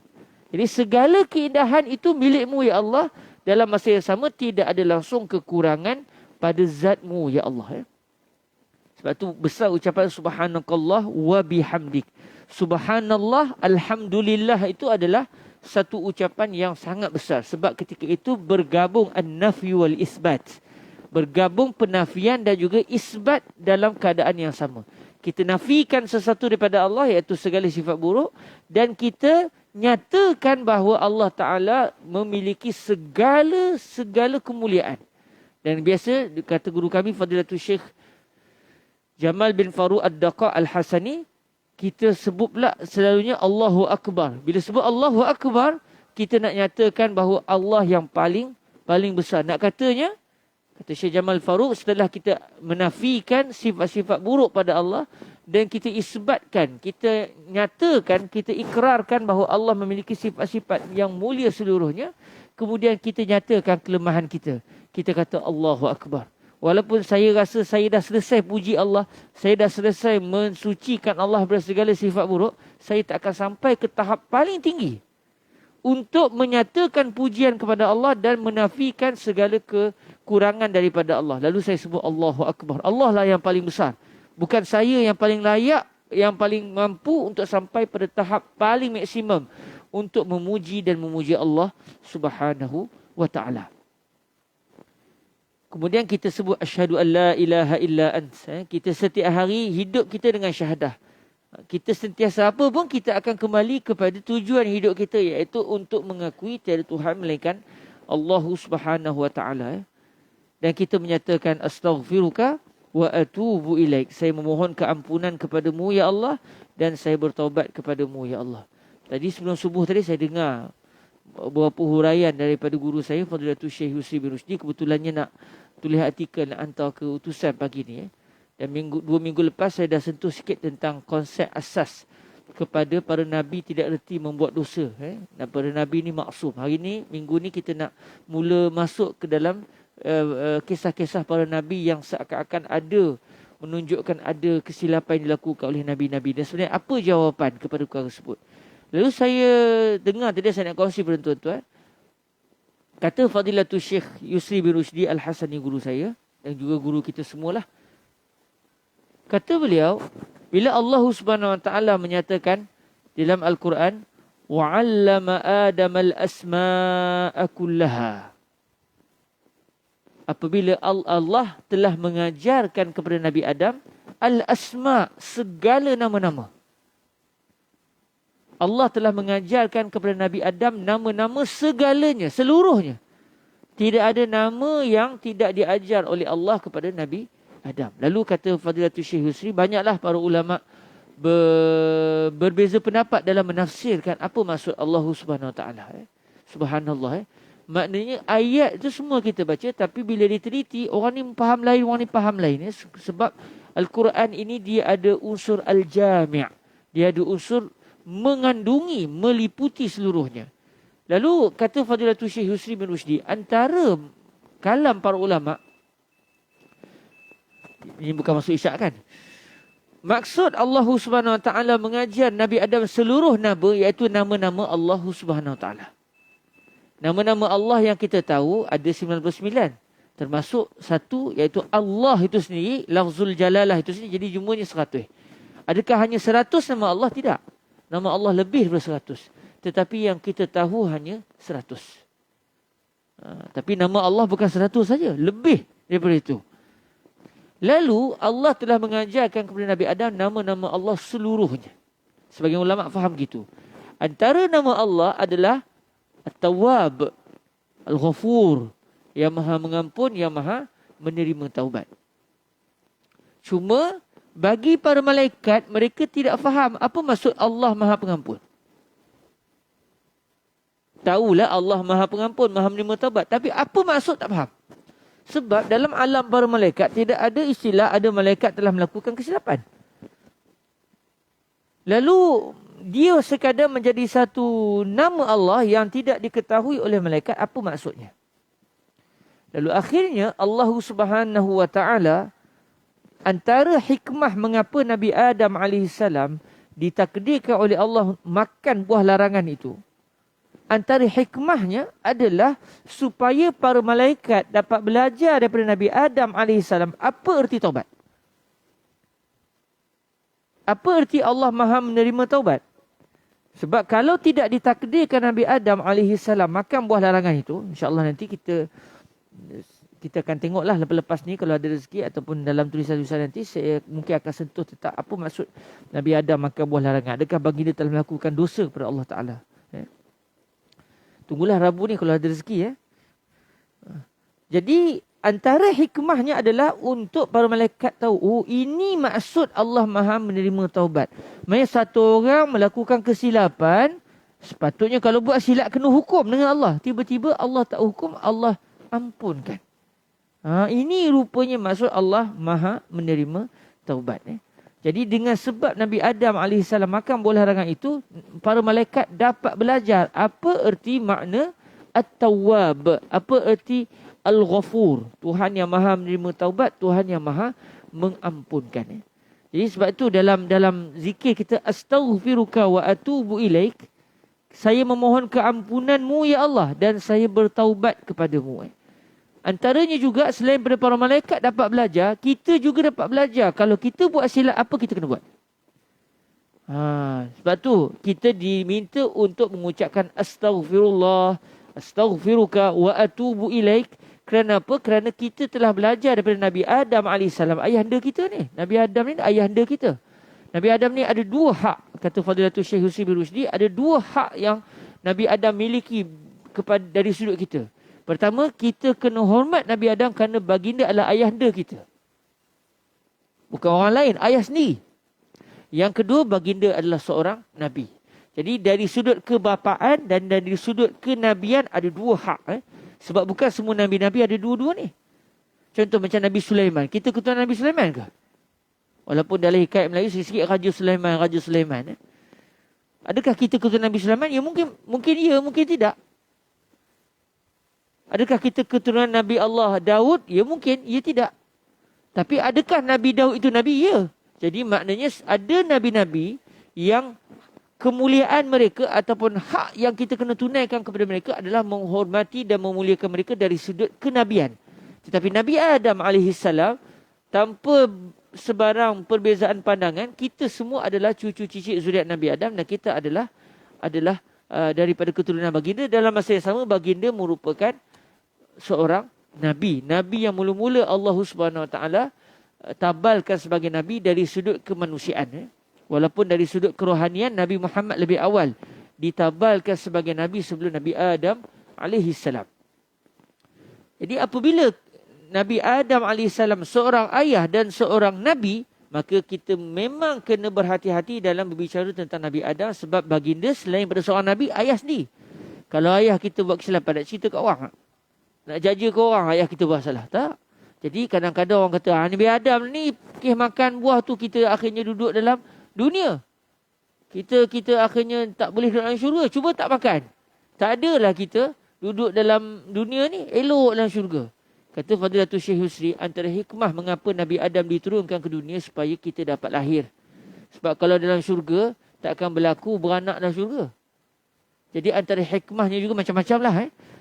Jadi segala keindahan itu milikmu ya Allah. Dalam masa yang sama tidak ada langsung kekurangan pada zatmu ya Allah. Sebab tu besar ucapan subhanakallah wa bihamdik. Subhanallah, alhamdulillah itu adalah satu ucapan yang sangat besar. Sebab ketika itu bergabung an-nafy wal isbat. Bergabung penafian dan juga isbat dalam keadaan yang sama. Kita nafikan sesuatu daripada Allah, iaitu segala sifat buruk. Dan kita nyatakan bahawa Allah Ta'ala memiliki segala kemuliaan. Dan biasa kata guru kami Fadilatul Syekh Jamal bin Farouk Ad-Daqa Al-Hasani, kita sebut pula selalunya Allahu Akbar. Bila sebut Allahu Akbar, kita nak nyatakan bahawa Allah yang paling besar. Nak katanya, kata Syekh Jamal Farouk, setelah kita menafikan sifat-sifat buruk pada Allah dan kita isbatkan, kita nyatakan, kita ikrarkan bahawa Allah memiliki sifat-sifat yang mulia seluruhnya, kemudian kita nyatakan kelemahan kita. Kita kata Allahu Akbar. Walaupun saya rasa saya dah selesai puji Allah, saya dah selesai mensucikan Allah dari segala sifat buruk, saya tak akan sampai ke tahap paling tinggi untuk menyatakan pujian kepada Allah dan menafikan segala kekurangan daripada Allah. Lalu saya sebut Allahu Akbar. Allah lah yang paling besar. Bukan saya yang paling layak, yang paling mampu untuk sampai pada tahap paling maksimum untuk memuji dan memuji Allah Subhanahu wa ta'ala. Kemudian kita sebut asyhadu an la ilaha illa ant. Kita setiap hari hidup kita dengan syahadah. Kita sentiasa apa pun kita akan kembali kepada tujuan hidup kita, iaitu untuk mengakui tiada Tuhan melainkan Allah Subhanahu wa ta'ala. Dan kita menyatakan astaghfiruka wa atubu ilaik. Saya memohon keampunan kepadamu ya Allah dan saya bertaubat kepadamu ya Allah. Tadi sebelum subuh tadi saya dengar beberapa huraian daripada guru saya Fadilatul Syekh Yusri bin Rusdi. Kebetulannya nak tulis artikel, nak hantar ke utusan pagi ni. Dan 2 minggu lepas saya dah sentuh sikit tentang konsep asas kepada para Nabi tidak reti membuat dosa. Dan para Nabi ni maksum. Hari ni, minggu ni kita nak mula masuk ke dalam kisah-kisah para Nabi yang seakan-akan ada, menunjukkan ada kesilapan yang dilakukan oleh Nabi-Nabi. Dan sebenarnya apa jawapan kepada perkara tersebut? Lalu saya dengar tadi, saya nak kongsi pada tuan-tuan. Kata Fadilatul Syekh Yusri bin Rushdi Al-Hasani, guru saya dan juga guru kita semualah. Kata beliau, bila Allah Subhanahu Wa Taala menyatakan dalam Al-Quran, وَعَلَّمَ آدَمَ الْأَسْمَاءَ كُلَّهَا. Apabila Allah telah mengajarkan kepada Nabi Adam al-asma, segala nama-nama. Allah telah mengajarkan kepada Nabi Adam nama-nama segalanya, seluruhnya. Tidak ada nama yang tidak diajar oleh Allah kepada Nabi Adam. Lalu kata Fadilatul Syekh Yusri, banyaklah para ulama berbeza pendapat dalam menafsirkan apa maksud Allah Subhanahu Wa Taala. Subhanallah. Maknanya ayat itu semua kita baca, tapi bila diteliti, orang ni faham lain, orang ni faham lain. Sebab Al-Quran ini dia ada unsur al-jami'. Dia ada unsur mengandungi, meliputi seluruhnya. Lalu kata Fadilatul Syekh Yusri bin Rushdi, antara kalam para ulama, ini bukan masuk isyak kan? Maksud Allah Subhanahu Wa Taala mengajar Nabi Adam seluruh nama, iaitu nama-nama Allah Subhanahu Wa Taala. Nama-nama Allah yang kita tahu ada 99. Termasuk satu, iaitu Allah itu sendiri, lafzul jalalah itu sendiri, jadi jumlahnya 100. Adakah hanya 100 nama Allah? Tidak. Nama Allah lebih daripada 100. Tetapi yang kita tahu hanya 100. Tapi nama Allah bukan 100 saja, lebih daripada itu. Lalu Allah telah mengajarkan kepada Nabi Adam nama-nama Allah seluruhnya. Sebagian ulama faham gitu. Antara nama Allah adalah At-Tawwab, Al-Ghafur, yang maha mengampun, yang maha menerima taubat. Cuma bagi para malaikat, mereka tidak faham apa maksud Allah maha pengampun. Tahulah Allah maha pengampun, maha menerima taubat. Tapi apa maksud tak faham. Sebab dalam alam para malaikat tidak ada istilah ada malaikat telah melakukan kesilapan. Lalu dia sekadar menjadi satu nama Allah yang tidak diketahui oleh malaikat apa maksudnya. Lalu akhirnya Allah Subhanahu Wa Taala, antara hikmah mengapa Nabi Adam AS ditakdirkan oleh Allah makan buah larangan itu, antara hikmahnya adalah supaya para malaikat dapat belajar daripada Nabi Adam AS apa erti taubat. Apa erti Allah maha menerima taubat. Sebab kalau tidak ditakdirkan Nabi Adam AS makan buah larangan itu, insyaAllah nanti kita akan tengoklah lepas-lepas ni kalau ada rezeki ataupun dalam tulisan-tulisan nanti saya mungkin akan sentuh tentang apa maksud Nabi Adam makan buah larangan. Adakah baginda telah melakukan dosa kepada Allah Ta'ala? Tunggulah Rabu ni kalau ada rezeki. Jadi antara hikmahnya adalah untuk para malaikat tahu, oh ini maksud Allah maha menerima taubat. Maksudnya satu orang melakukan kesilapan, sepatutnya kalau buat silap kena hukum dengan Allah. Tiba-tiba Allah tak hukum, Allah ampunkan. Ini rupanya maksud Allah maha menerima taubat. Jadi dengan sebab Nabi Adam AS makan buah larangan itu, para malaikat dapat belajar apa erti makna At-Tawwab, apa erti Al-Ghafur, Tuhan yang maha menerima taubat, Tuhan yang maha mengampunkan. Jadi sebab itu dalam zikir kita, astaghfiruka wa atubu ilaik, saya memohon keampunanmu ya Allah dan saya bertaubat kepadamu. Antaranya juga selain daripada para malaikat dapat belajar, kita juga dapat belajar. Kalau kita buat silap, apa kita kena buat? Sebab tu kita diminta untuk mengucapkan astaghfirullah, astaghfiruka wa atubu ilaik. Kerana apa? Kerana kita telah belajar daripada Nabi Adam AS, ayahanda kita ni. Nabi Adam ni ayahanda kita. Nabi Adam ni ada dua hak. Kata Fadilatul Syekh Yusri bin Rushdi, ada dua hak yang Nabi Adam miliki dari sudut kita. Pertama, kita kena hormat Nabi Adam kerana baginda adalah ayahanda kita. Bukan orang lain, ayah sendiri. Yang kedua, baginda adalah seorang Nabi. Jadi dari sudut kebapaan dan dari sudut kenabian ada dua hak. Sebab bukan semua Nabi-Nabi ada dua-dua ni. Contoh macam Nabi Sulaiman. Kita keturunan Nabi Sulaiman ke? Walaupun dalam hikayat Melayu sikit-sikit Raja Sulaiman. Adakah kita keturunan Nabi Sulaiman? Ya mungkin ya, mungkin tidak. Adakah kita keturunan Nabi Allah Daud? Ya mungkin, ya tidak. Tapi adakah Nabi Daud itu Nabi? Ya. Jadi maknanya ada Nabi-Nabi yang kemuliaan mereka ataupun hak yang kita kena tunaikan kepada mereka adalah menghormati dan memuliakan mereka dari sudut kenabian. Tetapi Nabi Adam alaihissalam, tanpa sebarang perbezaan pandangan, kita semua adalah cucu cicit zuriat Nabi Adam dan kita adalah daripada keturunan baginda. Dalam masa yang sama, baginda merupakan seorang Nabi. Nabi yang mula-mula Allah Subhanahu Wa Taala tabalkan sebagai Nabi dari sudut kemanusiaan. Walaupun dari sudut kerohanian, Nabi Muhammad lebih awal ditabalkan sebagai Nabi sebelum Nabi Adam alaihissalam. Jadi apabila Nabi Adam AS seorang ayah dan seorang Nabi, maka kita memang kena berhati-hati dalam berbicara tentang Nabi Adam, sebab baginda selain pada seorang Nabi, ayah sendiri. Kalau ayah kita buat kesilapan, nak cerita kat orang, nak jaja ke orang, ayah kita buat salah. Tak. Jadi kadang-kadang orang kata, Nabi Adam ni makan buah tu, kita akhirnya duduk dalam dunia. Kita akhirnya tak boleh duduk dalam syurga. Cuba tak makan. Tak adalah kita duduk dalam dunia ni, elok dalam syurga. Kata Fadilatul Syekh Yusri, antara hikmah mengapa Nabi Adam diturunkan ke dunia supaya kita dapat lahir. Sebab kalau dalam syurga, tak akan berlaku beranak dalam syurga. Jadi antara hikmahnya juga macam-macam lah.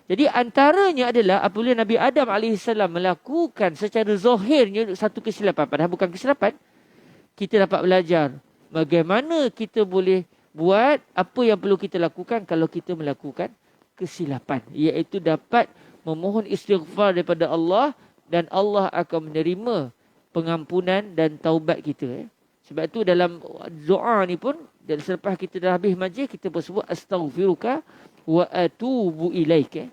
Jadi antaranya adalah apabila Nabi Adam AS melakukan secara zahirnya satu kesilapan, padahal bukan kesilapan, kita dapat belajar bagaimana kita boleh buat apa yang perlu kita lakukan kalau kita melakukan kesilapan. Iaitu dapat memohon istighfar daripada Allah dan Allah akan menerima pengampunan dan taubat kita. Sebab itu dalam doa ni pun, dan selepas kita dah habis majlis, kita bersebut astaghfiruka wa atubu ilaik.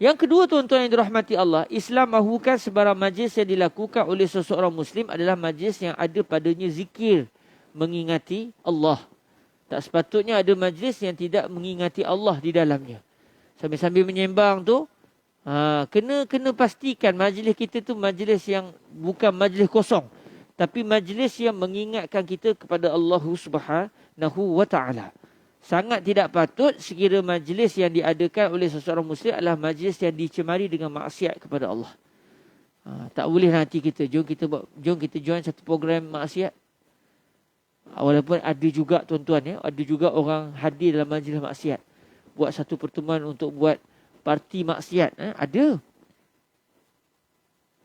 Yang kedua, tuan-tuan yang dirahmati Allah, Islam mahukan sebarang majlis yang dilakukan oleh seseorang Muslim adalah majlis yang ada padanya zikir, mengingati Allah. Tak sepatutnya ada majlis yang tidak mengingati Allah di dalamnya. Sambil-sambil menyembang tu, kena pastikan majlis kita tu majlis yang bukan majlis kosong, tapi majlis yang mengingatkan kita kepada Allah Subhanahu Wa Taala. Sangat tidak patut sekira majlis yang diadakan oleh seseorang Muslim adalah majlis yang dicemari dengan maksiat kepada Allah. Tak boleh nanti kita, jom kita join satu program maksiat. Walaupun ada juga tuan-tuan, ada juga orang hadir dalam majlis maksiat. Buat satu pertemuan untuk buat parti maksiat. Ada.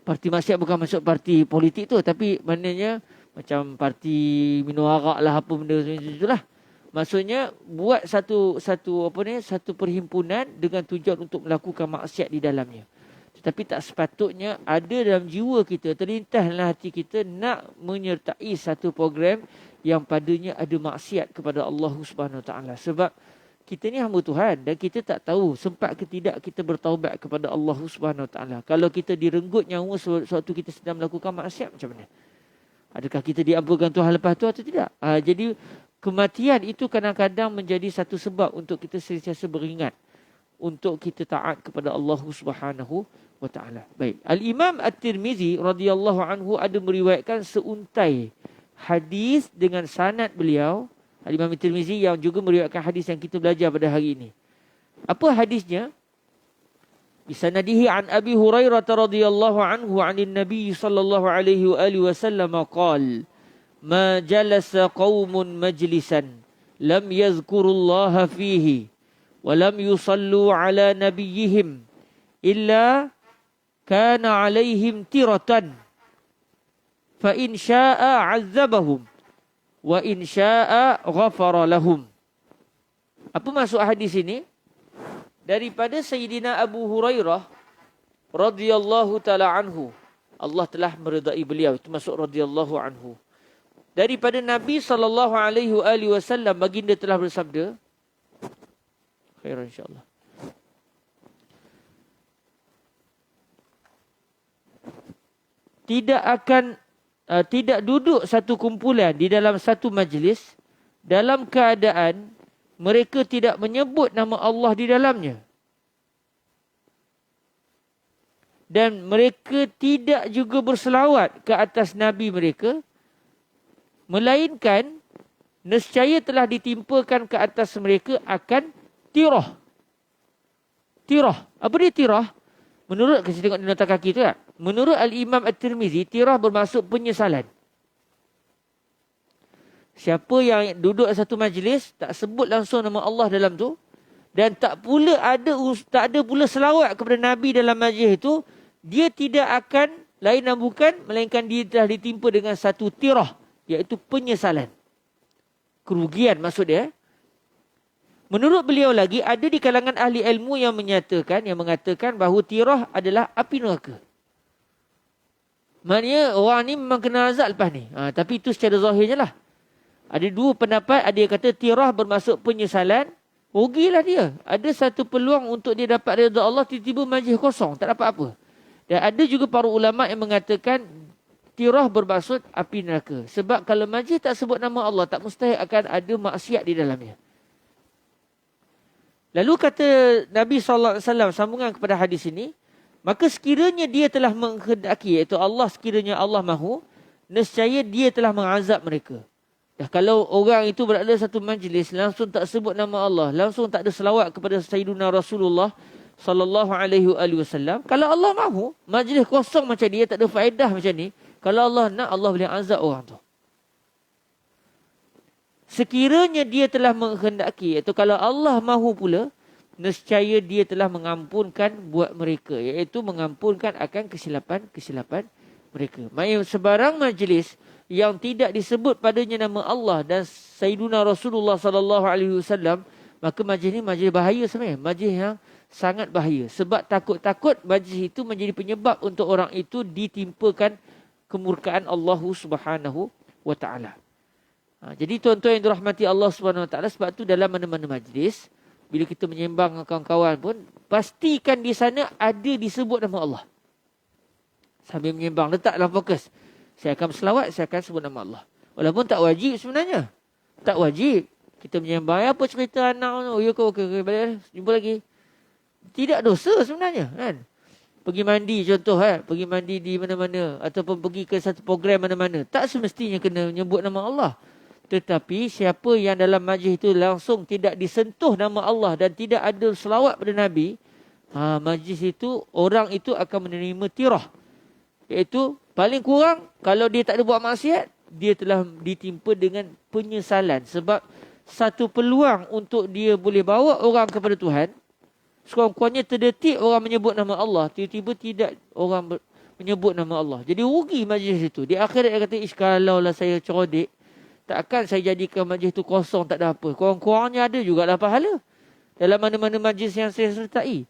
Parti maksiat bukan masuk parti politik tu, tapi maknanya macam parti minum arak lah, apa benda itulah. Maksudnya buat satu perhimpunan dengan tujuan untuk melakukan maksiat di dalamnya. Tetapi tak sepatutnya ada dalam jiwa kita, terlintas dalam hati kita nak menyertai satu program yang padanya ada maksiat kepada Allah Subhanahu Wa Taala. Sebab kita ni hamba Tuhan dan kita tak tahu sempat ke tidak kita bertaubat kepada Allah Subhanahu Wa Taala. Kalau kita direnggut nyawa sewaktu kita sedang melakukan maksiat, macam mana? Adakah kita diampunkan Tuhan lepas tu atau tidak? Jadi kematian itu kadang-kadang menjadi satu sebab untuk kita sentiasa beringat untuk kita taat kepada Allah Subhanahu Wa Taala. Baik. Al-Imam At-Tirmizi radhiyallahu anhu ada meriwayatkan seuntai hadis dengan sanad beliau. Al-Imam At-Tirmizi yang juga meriwayatkan hadis yang kita belajar pada hari ini. Apa hadisnya? Bisanadihi an Abi Hurairah radhiyallahu anhu 'anil Nabi sallallahu alaihi wa alihi wasallam qala: "Ma jalasa qaumun majlisan lam yadhkurullaha fihi wa lam yusallu ala nabiyyihim illa kana 'alaihim tiratan fa in syaa'a 'azzabahum wa in syaa'a ghafara lahum." Apa maksud hadis ini? Daripada Sayyidina Abu Hurairah radhiyallahu taala anhu, Allah telah meridai beliau, itu masuk radhiyallahu anhu. Daripada Nabi sallallahu alaihi wasallam, baginda telah bersabda, khair insyaallah, tidak duduk satu kumpulan di dalam satu majlis dalam keadaan mereka tidak menyebut nama Allah di dalamnya. Dan mereka tidak juga berselawat ke atas Nabi mereka, melainkan nescaya telah ditimpakan ke atas mereka akan tirah. Tirah. Apa dia tirah? Menurut, kita tengok di nota kaki tu tak? Menurut Al-Imam At-Tirmizi, tirah bermaksud penyesalan. Siapa yang duduk satu majlis, tak sebut langsung nama Allah dalam tu, dan tak ada pula selawat kepada Nabi dalam majlis itu, dia tidak akan lain dan bukan melainkan dia telah ditimpa dengan satu tirah, iaitu penyesalan. Kerugian maksud dia. Menurut beliau lagi, ada di kalangan ahli ilmu yang mengatakan bahawa tirah adalah api neraka. Maknanya orang ni memang kena azab lepas ni. Tapi itu secara zahirnya lah. Ada dua pendapat. Ada yang kata tirah bermaksud penyesalan. Rugilah dia. Ada satu peluang untuk dia dapat redha Allah, tiba-tiba majlis kosong. Tak dapat apa. Dan ada juga para ulama yang mengatakan tirah bermaksud api neraka. Sebab kalau majlis tak sebut nama Allah, tak mustahil akan ada maksiat di dalamnya. Lalu kata Nabi SAW sambungan kepada hadis ini, maka sekiranya dia telah menghendaki, iaitu Allah, sekiranya Allah mahu, nescaya dia telah mengazab mereka. Kalau orang itu berada satu majlis, langsung tak sebut nama Allah, langsung tak ada selawat kepada Sayyiduna Rasulullah sallallahu alaihi wasallam, kalau Allah mahu, majlis kosong macam ni, tak ada faedah macam ni, kalau Allah nak, Allah boleh azab orang tu. Sekiranya dia telah menghendaki, iaitu kalau Allah mahu pula, nescaya dia telah mengampunkan buat mereka, iaitu mengampunkan akan kesilapan mereka. Maksudnya sebarang majlis yang tidak disebut padanya nama Allah dan Sayyiduna Rasulullah sallallahu alaihi wasallam, maka majlis ni majlis bahaya sebenarnya, majlis yang sangat bahaya. Sebab takut-takut majlis itu menjadi penyebab untuk orang itu ditimpakan kemurkaan Allah Subhanahu wa taala. Jadi tuan-tuan yang dirahmati Allah Subhanahu wa taala, sebab tu dalam mana-mana majlis, bila kita menyembang dengan kawan-kawan pun, pastikan di sana ada disebut nama Allah. Sambil menyembang, letak dalam fokus. Saya akan berselawat, saya akan sebut nama Allah. Walaupun tak wajib sebenarnya. Tak wajib. Kita menyembang, apa cerita anak? Oh ya ke, okey, balik, jumpa lagi. Tidak dosa sebenarnya, kan? Pergi mandi contoh, pergi mandi di mana-mana, ataupun pergi ke satu program mana-mana. Tak semestinya kena menyebut nama Allah. Tetapi siapa yang dalam majlis itu langsung tidak disentuh nama Allah dan tidak ada selawat pada Nabi, majlis itu, orang itu akan menerima tirah. Iaitu paling kurang, kalau dia tak ada buat maksiat, dia telah ditimpa dengan penyesalan. Sebab satu peluang untuk dia boleh bawa orang kepada Tuhan, sekurang-kurangnya terdetik orang menyebut nama Allah, tiba-tiba tidak orang menyebut nama Allah. Jadi rugi majlis itu. Di akhirat dia kata, kalaulah saya cerodik, takkan saya jadikan majlis itu kosong, tak ada apa. Kurang-kurangnya ada jugalah pahala dalam mana-mana majlis yang saya sertai.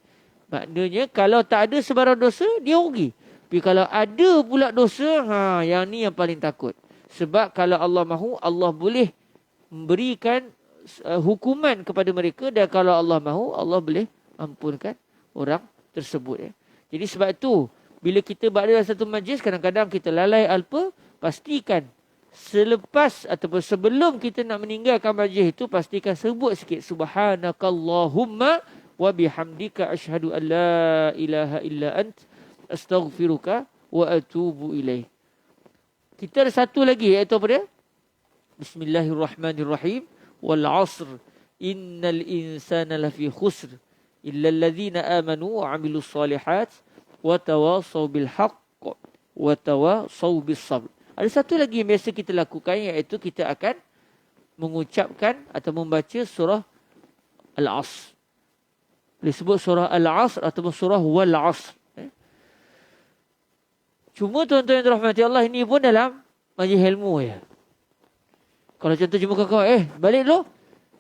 Maknanya kalau tak ada sebarang dosa, dia rugi. Tapi kalau ada pula dosa, yang ni yang paling takut. Sebab kalau Allah mahu, Allah boleh memberikan hukuman kepada mereka, dan kalau Allah mahu, Allah boleh ampunkan orang tersebut. Jadi sebab itu, bila kita berada dalam satu majlis, kadang-kadang kita lalai alpa, pastikan selepas ataupun sebelum kita nak meninggalkan majlis itu, pastikan sebut sikit, subhanakallahumma wa bihamdika asyhadu an la ilaha illa ant astaghfiruka wa atubu ilaih. Kita ada satu lagi, iaitu apa dia? Bismillahirrahmanirrahim. Wal 'asr innal insana lafi khusr illa alladhina amanu wa 'amilus solihat wa tawasaw bil haqq wa tawasaw bis sabr. Ada satu lagi yang biasa kita lakukan, iaitu kita akan mengucapkan atau membaca surah Al-Asr. Disebut surah Al-Asr ataupun surah Wal Asr. Cuma tuan-tuan yang dirahmati Allah, ini pun dalam majlis ilmu ya. Kalau contoh jumpa kawan, balik dulu.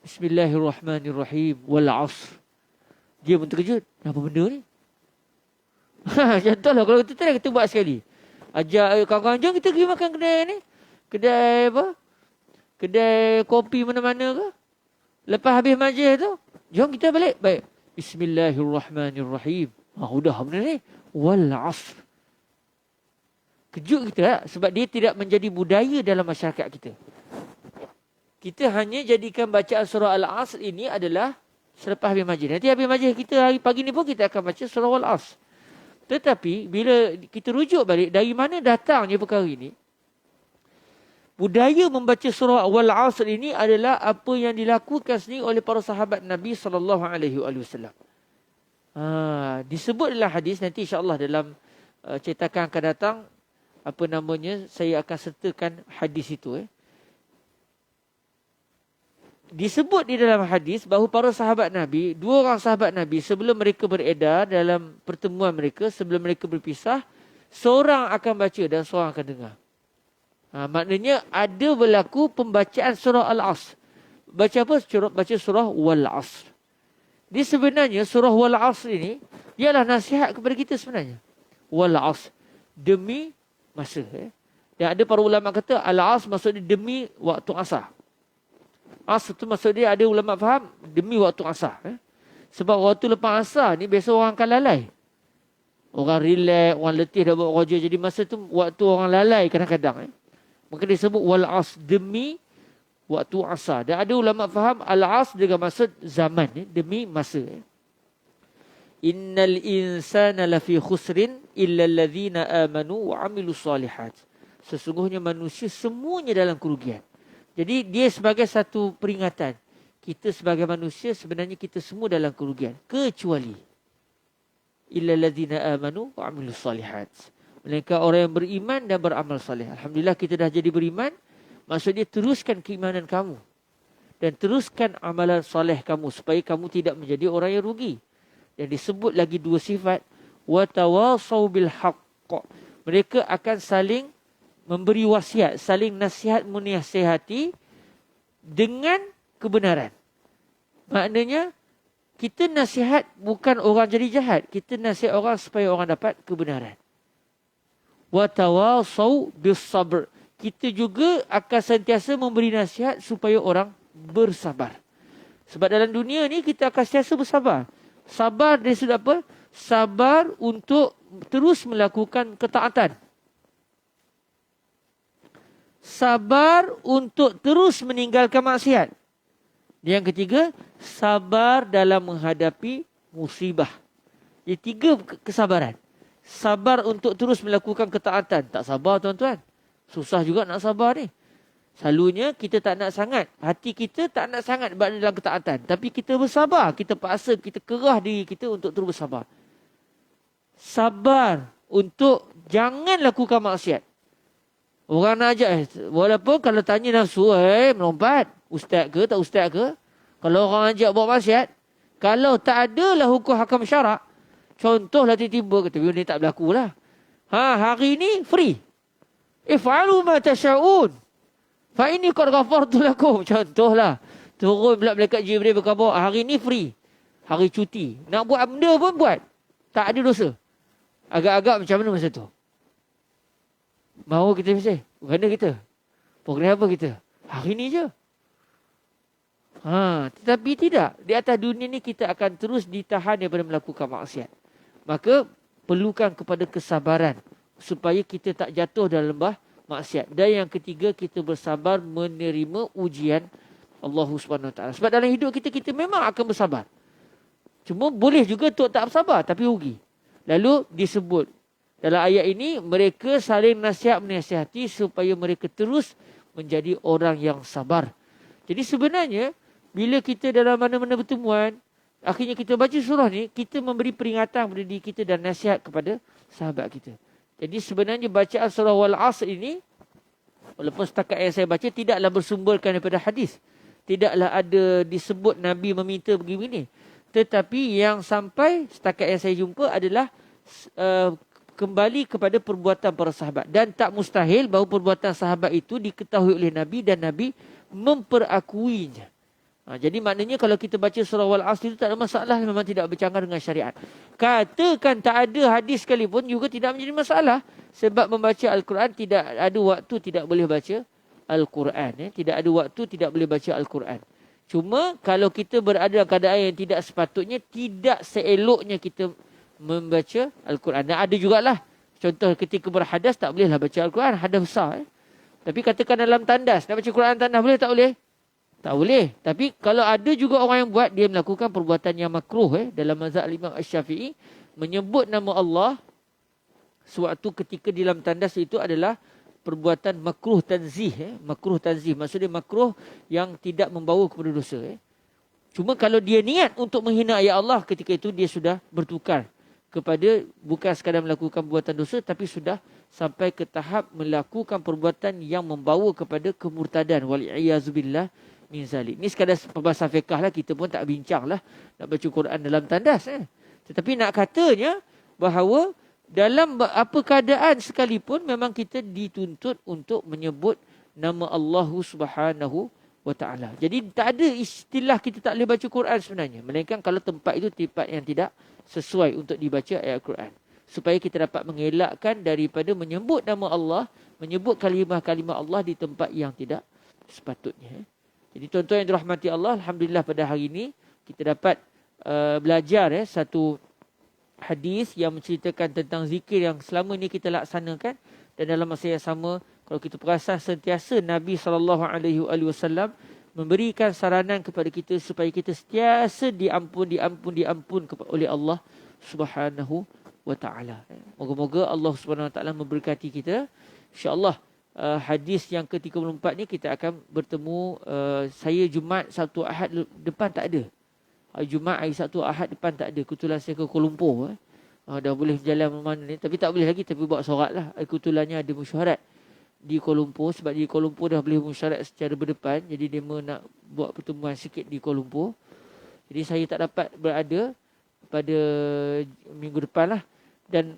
Bismillahirrahmanirrahim. Wal Asr. Dia pun terkejut. Apa benda ni? Contohlah, kalau kita buat sekali. Ajak kawan-kawan, jom kita pergi makan kedai ni. Kedai apa? Kedai kopi mana-mana ke? Lepas habis majlis tu, jom kita balik. Baik. Bismillahirrahmanirrahim. Udah benda ni. Wal Asr. Kejut kita tak? Sebab dia tidak menjadi budaya dalam masyarakat kita. Kita hanya jadikan bacaan surah Al-Asr ini adalah selepas habis majlis. Nanti habis majlis kita hari pagi ni pun kita akan baca surah Al-Asr. Tetapi bila kita rujuk balik dari mana datangnya perkara ini, budaya membaca surah Wal-Asr ini adalah apa yang dilakukan sendiri oleh para sahabat Nabi SAW. Disebut dalam hadis, nanti insya-Allah dalam cetakan akan datang, saya akan sertakan hadis itu. disebut di dalam hadis bahawa para sahabat Nabi, 2 orang sahabat Nabi, sebelum mereka beredar dalam pertemuan mereka, sebelum mereka berpisah, seorang akan baca dan seorang akan dengar. Maknanya ada berlaku pembacaan surah Al-Asr. Baca apa? Baca surah Wal-Asr. Dia sebenarnya surah Wal-Asr ini ialah nasihat kepada kita sebenarnya. Wal-Asr. Demi masa. Dan ada para ulama kata Al-Asr maksudnya demi waktu asar. Asar tu maksud dia, ada ulama faham demi waktu asar. Sebab waktu lepas asar ni biasa orang akan lalai. Orang relax, orang letih dah buat kerja. Jadi masa tu waktu orang lalai kadang-kadang. Maka disebut wal asr, demi waktu asar. Dan ada ulama faham al-asr dengan maksud zaman, demi masa. Innal insana lafi khusrin illa alladhina amanu wa amilus solihat. Sesungguhnya manusia semuanya dalam kerugian. Jadi dia sebagai satu peringatan. Kita sebagai manusia sebenarnya kita semua dalam kerugian. Kecuali illa allazina amanu wa amilus solihat. Melainkan orang yang beriman dan beramal soleh. Alhamdulillah kita dah jadi beriman. Maksudnya teruskan keimanan kamu. Dan teruskan amalan soleh kamu. Supaya kamu tidak menjadi orang yang rugi. Dan disebut lagi 2 sifat. Wa tawasaw bil haqq. Mereka akan saling memberi wasiat, saling nasihat menasihati dengan kebenaran. Maknanya, kita nasihat bukan orang jadi jahat. Kita nasihat orang supaya orang dapat kebenaran. Wa tawasaw bis sabr. Kita juga akan sentiasa memberi nasihat supaya orang bersabar. Sebab dalam dunia ni kita akan sentiasa bersabar. Sabar dari sudut apa? Sabar untuk terus melakukan ketaatan. Sabar untuk terus meninggalkan maksiat. Yang ketiga, sabar dalam menghadapi musibah. Jadi 3 kesabaran. Sabar untuk terus melakukan ketaatan. Tak sabar tuan-tuan. Susah juga nak sabar ni. Selalunya kita tak nak sangat. Hati kita tak nak sangat berada dalam ketaatan. Tapi kita bersabar. Kita paksa, kita kerah diri kita untuk terus bersabar. Sabar untuk jangan lakukan maksiat. Orang nak ajak, walaupun kalau tanya nafsu, melompat. Ustaz ke, tak ustaz ke? Kalau orang ajak buat maksiat, kalau tak adalah hukum hakam syarak, contohlah tiba-tiba, kata, ni tak berlaku lah. Hari ni free. If'alu ma tasha'un. Fa inni qad ghafartu lakum. Contohlah. Turun pula malaikat Jibril berkhabar, hari ni free. Hari cuti. Nak buat benda pun buat. Tak ada dosa. Agak-agak macam mana masa tu? Mahu kita mesti. Mana kita? Program apa kita? Hari ni je. Tetapi tidak. Di atas dunia ni kita akan terus ditahan daripada melakukan maksiat. Maka perlukan kepada kesabaran. Supaya kita tak jatuh dalam lembah maksiat. Dan yang ketiga, kita bersabar menerima ujian Allah SWT. Sebab dalam hidup kita, kita memang akan bersabar. Cuma boleh juga untuk tak bersabar. Tapi rugi. Lalu disebut. Dalam ayat ini, mereka saling menasihati supaya mereka terus menjadi orang yang sabar. Jadi sebenarnya, bila kita dalam mana-mana pertemuan, akhirnya kita baca surah ni, kita memberi peringatan kepada diri kita dan nasihat kepada sahabat kita. Jadi sebenarnya bacaan surah Wal-Asr ini, walaupun setakat yang saya baca, tidaklah bersumberkan daripada hadis. Tidaklah ada disebut Nabi meminta begini. Tetapi yang sampai setakat yang saya jumpa adalah kembali kepada perbuatan para sahabat. Dan tak mustahil bahawa perbuatan sahabat itu diketahui oleh Nabi dan Nabi memperakuinya. Jadi maknanya kalau kita baca surah Wal-Asr itu tak ada masalah, memang tidak bercanggah dengan syariat. Katakan tak ada hadis sekalipun juga tidak menjadi masalah. Sebab membaca Al-Quran tidak ada waktu tidak boleh baca Al-Quran. Tidak ada waktu tidak boleh baca Al-Quran. Cuma kalau kita berada dalam keadaan yang tidak sepatutnya, tidak seeloknya kita membaca Al-Quran. Dan ada jugalah. Contoh ketika berhadas tak bolehlah baca Al-Quran. Hadas besar. Tapi katakan dalam tandas. Nak baca Quran tandas boleh tak boleh? Tak boleh. Tapi kalau ada juga orang yang buat, dia melakukan perbuatan yang makruh. Dalam mazhab Imam Asy-Syafi'i, menyebut nama Allah sewaktu ketika di dalam tandas itu adalah perbuatan makruh tanzih. Makruh tanzih. Maksudnya makruh yang tidak membawa kepada dosa. Cuma kalau dia niat untuk menghina ayat Allah, ketika itu dia sudah bertukar kepada bukan sekadar melakukan perbuatan dosa, tapi sudah sampai ke tahap melakukan perbuatan yang membawa kepada kemurtadan. Wal'iyazubillah, min zalik. Ni sekadar perbahasan fiqh lah, kita pun tak bincang lah nak baca Quran dalam tandas. Tetapi nak katanya bahawa dalam apa keadaan sekalipun memang kita dituntut untuk menyebut nama Allah Subhanahu wa ta'ala. Jadi tak ada istilah kita tak boleh baca Quran sebenarnya. Melainkan kalau tempat itu tempat yang tidak sesuai untuk dibaca ayat Quran. Supaya kita dapat mengelakkan daripada menyebut nama Allah, menyebut kalimah-kalimah Allah di tempat yang tidak sepatutnya. Jadi tuan-tuan yang dirahmati Allah, alhamdulillah pada hari ini kita dapat belajar satu hadis yang menceritakan tentang zikir yang selama ini kita laksanakan, dan dalam masa yang sama kalau kita perasan sentiasa Nabi SAW memberikan saranan kepada kita supaya kita sentiasa diampun oleh Allah Subhanahu wa ta'ala. Moga-moga Allah Subhanahu wa ta'ala memberkati kita. InsyaAllah hadis yang ke-34 ni kita akan bertemu saya Jumaat, Sabtu, Ahad depan tak ada. Jumaat, hari Sabtu, Ahad depan tak ada. Kebetulan saya ke Kuala Lumpur. Dah boleh berjalan mana ni. Tapi tak boleh lagi. Tapi buat sorat lah. Kebetulannya ada mesyuarat di Kuala Lumpur. Sebab di Kuala Lumpur dah boleh mesyuarat secara berdepan. Jadi dia nak buat pertemuan sikit di Kuala Lumpur. Jadi saya tak dapat berada pada minggu depan lah. Dan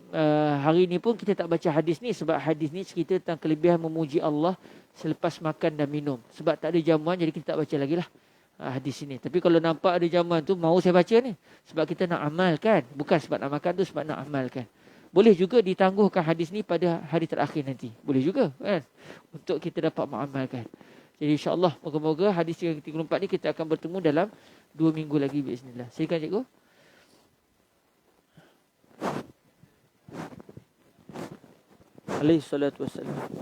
hari ni pun kita tak baca hadis ni. Sebab hadis ni cerita tentang kelebihan memuji Allah selepas makan dan minum. Sebab tak ada jamuan, jadi kita tak baca lagi lah hadis ini. Tapi kalau nampak ada jamuan tu, mau saya baca ni. Sebab kita nak amalkan. Bukan sebab nak makan tu, sebab nak amalkan. Boleh juga ditangguhkan hadis ni pada hari terakhir nanti. Boleh juga kan? Untuk kita dapat mengamalkan. Jadi insyaAllah, moga-moga hadis yang ke-34 ni kita akan bertemu dalam 2 minggu lagi. Bismillah. Silakan cikgu. Alaihi salatu wassalam.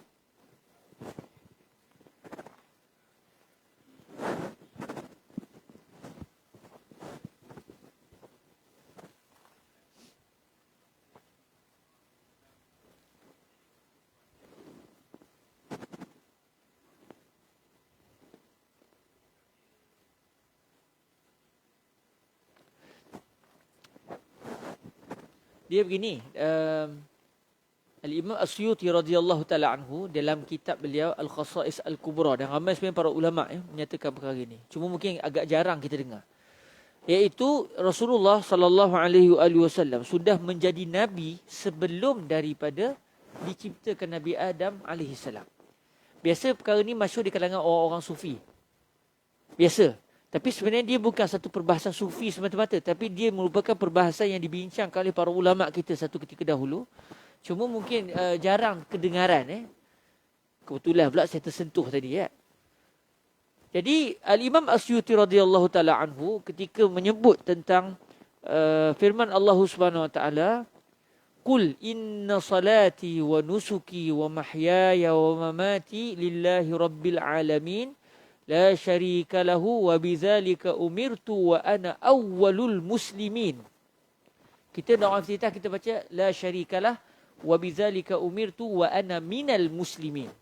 Dia begini, Al-Imam As-Suyuti radhiyallahu ta'ala anhu dalam kitab beliau Al-Khasa'is Al-Kubra, dan ramai sebenarnya para ulama menyatakan perkara ini. Cuma mungkin agak jarang kita dengar. Iaitu Rasulullah sallallahu alaihi wasallam sudah menjadi nabi sebelum daripada diciptakan Nabi Adam alaihi salam. Biasa perkara ini masyhur di kalangan orang-orang sufi. Biasa. Tapi sebenarnya dia bukan satu perbahasan sufi semata-mata, tapi dia merupakan perbahasan yang dibincangkan oleh para ulama kita satu ketika dahulu. Cuma mungkin jarang kedengaran. Kebetulan pula saya tersentuh tadi. Jadi Al-Imam As-Suyuti radhiyallahu ta'ala anhu ketika menyebut tentang firman Allah Subhanahu wa ta'ala, Qul inna salati wa nusuki wa mahyaya wa mamati lillahi rabbil alamin la syarika lahu wa bizalika umirtu wa ana awwalul muslimin. Kita dalam iftitah kita baca la syarikalah wa bizalika umirtu wa ana minal muslimin.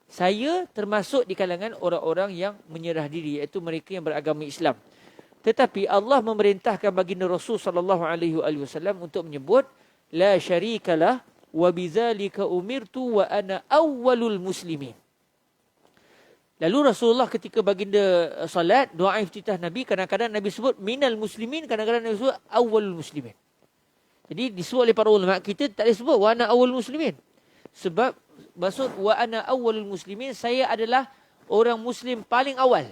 Saya termasuk di kalangan orang-orang yang menyerah diri, iaitu mereka yang beragama Islam. Tetapi Allah memerintahkan baginda Rasul sallallahu alaihi wasallam untuk menyebut la syarikalah wa bizalika umirtu wa ana awwalul muslimin. Lalu Rasulullah ketika baginda salat, doa iftitah Nabi, kadang-kadang Nabi sebut minal muslimin, kadang-kadang Nabi sebut awwalul muslimin. Jadi disebut oleh para ulama, kita tak boleh sebut wa ana awwalul muslimin. Sebab maksud wa ana awwalul muslimin, saya adalah orang muslim paling awal.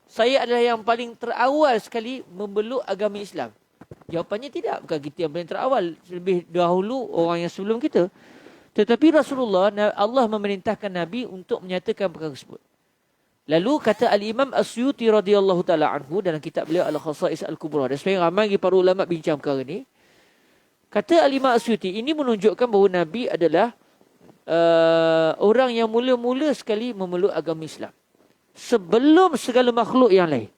Saya adalah yang paling terawal sekali memeluk agama Islam. Jawapannya tidak, bukan kita yang paling terawal. Lebih dahulu orang yang sebelum kita. Tetapi Rasulullah, Allah memerintahkan Nabi untuk menyatakan perkara tersebut. Lalu kata Al-Imam As-Suyuti radhiyallahu ta'ala anhu dalam kitab beliau Al-Khasa'is Al-Kubra. Dan sebenarnya ramai para ulama bincang perkara ini. Kata Al-Imam As-Suyuti, ini menunjukkan bahawa Nabi adalah orang yang mula-mula sekali memeluk agama Islam. Sebelum segala makhluk yang lain.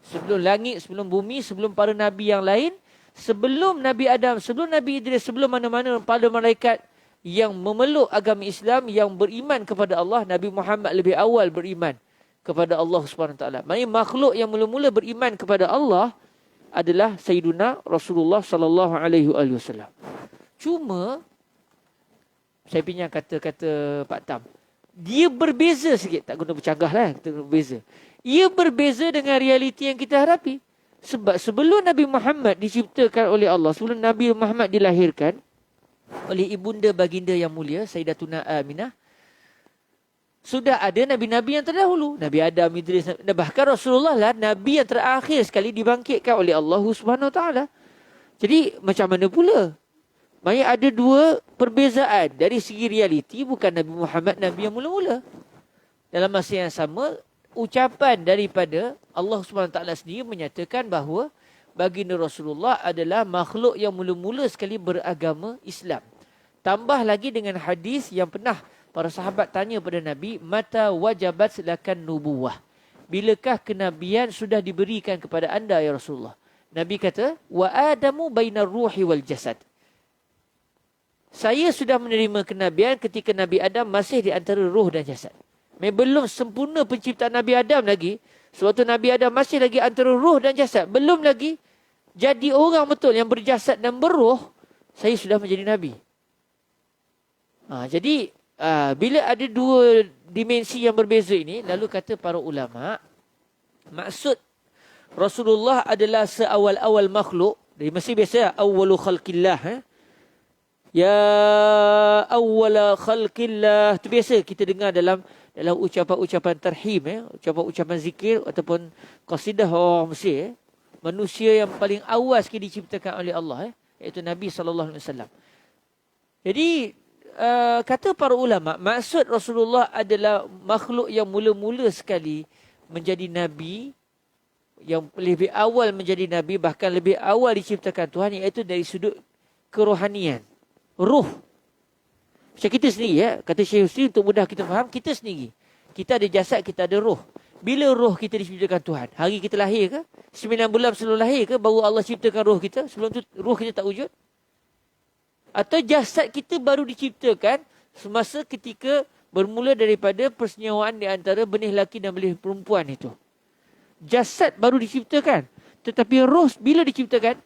Sebelum langit, sebelum bumi, sebelum para Nabi yang lain. Sebelum Nabi Adam, sebelum Nabi Idris, sebelum mana-mana para malaikat yang memeluk agama Islam, yang beriman kepada Allah. Nabi Muhammad lebih awal beriman kepada Allah SWT. Maksudnya makhluk yang mula-mula beriman kepada Allah adalah Sayyiduna Rasulullah sallallahu alaihi wasallam. Cuma saya pinjam kata-kata Pak Tam. dia berbeza sikit. Tak guna bercanggah lah, kita guna berbeza. Ia berbeza dengan realiti yang kita hadapi. Sebab sebelum Nabi Muhammad diciptakan oleh Allah, sebelum Nabi Muhammad dilahirkan oleh ibunda baginda yang mulia, Sayyidatuna Aminah, sudah ada Nabi-Nabi yang terdahulu. Nabi Adam, Idris, bahkan Rasulullah lah Nabi yang terakhir sekali dibangkitkan oleh Allah Subhanahu Wa Taala. Jadi macam mana pula? Maksudnya ada dua perbezaan. Dari segi realiti, bukan Nabi Muhammad Nabi yang mula-mula. Dalam masa yang sama, ucapan daripada Allah Subhanahu Wa Taala sendiri menyatakan bahawa baginda Rasulullah adalah makhluk yang mula-mula sekali beragama Islam. Tambah lagi dengan hadis yang pernah para sahabat tanya pada Nabi, mata wajabat lakan nubuwah. Bilakah kenabian sudah diberikan kepada anda ya Rasulullah? Nabi kata, wa adamu bainar ruhi wal jasad. Saya sudah menerima kenabian ketika Nabi Adam masih di antara roh dan jasad. Belum sempurna penciptaan Nabi Adam lagi. Sewaktu Nabi Adam masih lagi antara roh dan jasad. Belum lagi jadi orang betul yang berjasad dan berroh, saya sudah menjadi Nabi. Jadi bila ada dua dimensi yang berbeza ini, lalu kata para ulama, maksud Rasulullah adalah seawal-awal makhluk. Dari Mesir biasa, awwalu khalqillah. Ya awwala khalqillah. Itu biasa kita dengar dalam ucapan-ucapan tarhim, ucapan-ucapan zikir ataupun qasidah orang Mesir. Manusia yang paling awal sekali diciptakan oleh Allah, iaitu Nabi SAW. Jadi, kata para ulama, maksud Rasulullah adalah makhluk yang mula-mula sekali menjadi Nabi, yang lebih awal menjadi Nabi, bahkan lebih awal diciptakan Tuhan, iaitu dari sudut kerohanian. Ruh. Macam kita sendiri, kata Syekh Husri, untuk mudah kita faham, kita sendiri. Kita ada jasad, kita ada roh. Bila roh kita diciptakan Tuhan? Hari kita lahir ke? 9 bulan sebelum lahir ke? Baru Allah ciptakan roh kita? Sebelum tu roh kita tak wujud? Atau jasad kita baru diciptakan semasa ketika bermula daripada persenyawaan di antara benih lelaki dan benih perempuan itu? Jasad baru diciptakan. Tetapi roh bila diciptakan?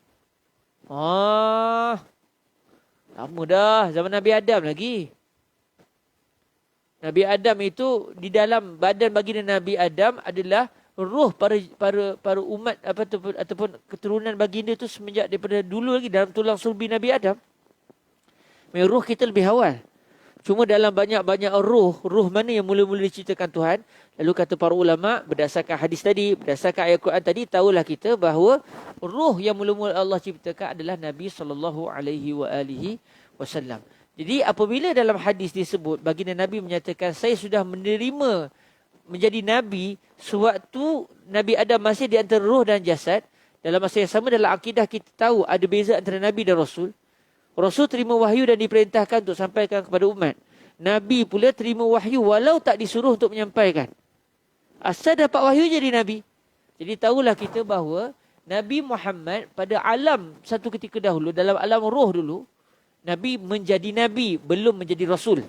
Lama dah. Zaman Nabi Adam lagi. Nabi Adam itu di dalam badan baginda Nabi Adam adalah roh para umat ataupun keturunan baginda itu semenjak daripada dulu lagi dalam tulang sulbi Nabi Adam. Roh kita lebih awal. Cuma dalam banyak-banyak roh mana yang mula-mula diciptakan Tuhan? Lalu kata para ulama, berdasarkan hadis tadi, berdasarkan ayat Quran tadi, tahulah kita bahawa roh yang mula-mula Allah ciptakan adalah Nabi SAW. Jadi apabila dalam hadis disebut baginda Nabi menyatakan saya sudah menerima menjadi Nabi sewaktu Nabi Adam masih di antara roh dan jasad, dalam masa yang sama dalam akidah kita tahu ada beza antara Nabi dan Rasul. Rasul terima wahyu dan diperintahkan untuk sampaikan kepada umat. Nabi pula terima wahyu walau tak disuruh untuk menyampaikan. Asal dapat wahyu jadi Nabi. Jadi tahulah kita bahawa Nabi Muhammad pada alam satu ketika dahulu, dalam alam roh dulu, Nabi menjadi Nabi, belum menjadi Rasul.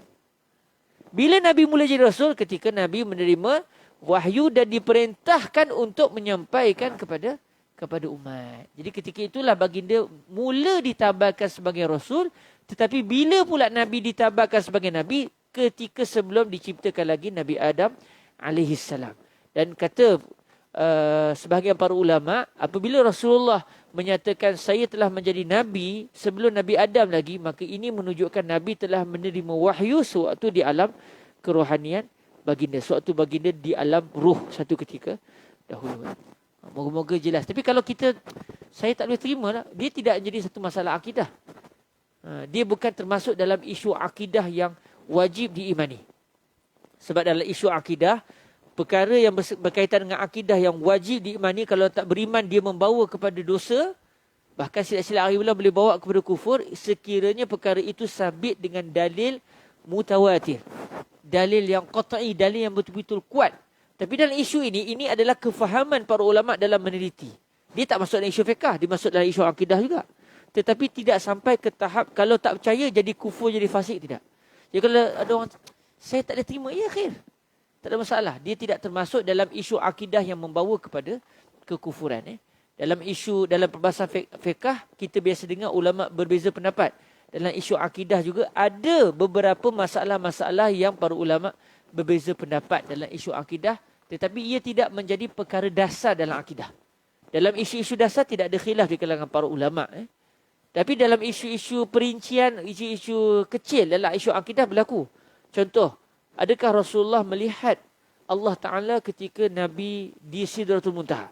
Bila Nabi mula jadi Rasul? Ketika Nabi menerima wahyu dan diperintahkan untuk menyampaikan kepada umat. Jadi ketika itulah baginda mula ditabarkan sebagai Rasul. Tetapi bila pula Nabi ditabarkan sebagai Nabi? Ketika sebelum diciptakan lagi Nabi Adam alaihissalam. Dan kata sebahagian para ulama, apabila Rasulullah menyatakan saya telah menjadi Nabi sebelum Nabi Adam lagi, maka ini menunjukkan Nabi telah menerima wahyu sewaktu di alam kerohanian baginda. Sewaktu baginda di alam ruh satu ketika dahulu. Moga-moga jelas. Tapi kalau saya tak boleh terima lah. Dia tidak jadi satu masalah akidah. Dia bukan termasuk dalam isu akidah yang wajib diimani. Sebab dalam isu akidah, perkara yang berkaitan dengan akidah yang wajib diimani, kalau tak beriman dia membawa kepada dosa, bahkan silap-silap hari bulan boleh bawa kepada kufur, sekiranya perkara itu sabit dengan dalil mutawatir. Dalil yang qat'i, dalil yang betul-betul kuat. Tapi dalam isu ini adalah kefahaman para ulama dalam meneliti. Dia tak masuk dalam isu fiqah, dia masuk dalam isu akidah juga. Tetapi tidak sampai ke tahap kalau tak percaya jadi kufur, jadi fasik, tidak. Jadi kalau ada orang, saya tak boleh terima, ya khair. Tak ada masalah. Dia tidak termasuk dalam isu akidah yang membawa kepada kekufuran. Dalam perbahasan fiqah, kita biasa dengar ulama berbeza pendapat. Dalam isu akidah juga ada beberapa masalah-masalah yang para ulama berbeza pendapat dalam isu akidah, tetapi ia tidak menjadi perkara dasar dalam akidah. Dalam isu-isu dasar tidak ada khilaf di kalangan para ulama. Tapi dalam isu-isu perincian, isu-isu kecil dalam isu akidah berlaku. Contoh, adakah Rasulullah melihat Allah Ta'ala ketika Nabi di Sidratul Muntaha?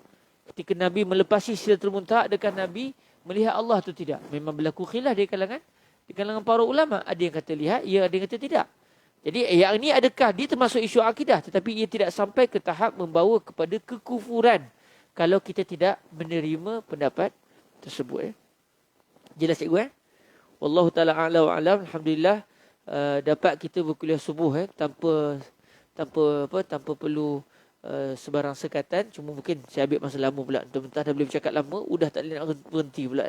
Ketika Nabi melepasi Sidratul Muntaha, adakah Nabi melihat Allah atau tidak? Memang berlaku khilaf di kalangan para ulama. Ada yang kata lihat, ada yang kata tidak. Jadi yang ini adakah dia termasuk isu akidah, tetapi ia tidak sampai ke tahap membawa kepada kekufuran kalau kita tidak menerima pendapat tersebut. Jelas cikgu? Wallahu ta'ala a'la wa a'lam. Alhamdulillah dapat kita berkuliah subuh tanpa perlu sebarang sekatan. Cuma mungkin saya ambil masa lama pula. Mentah dah boleh bercakap lama, udah tak boleh nak berhenti pula.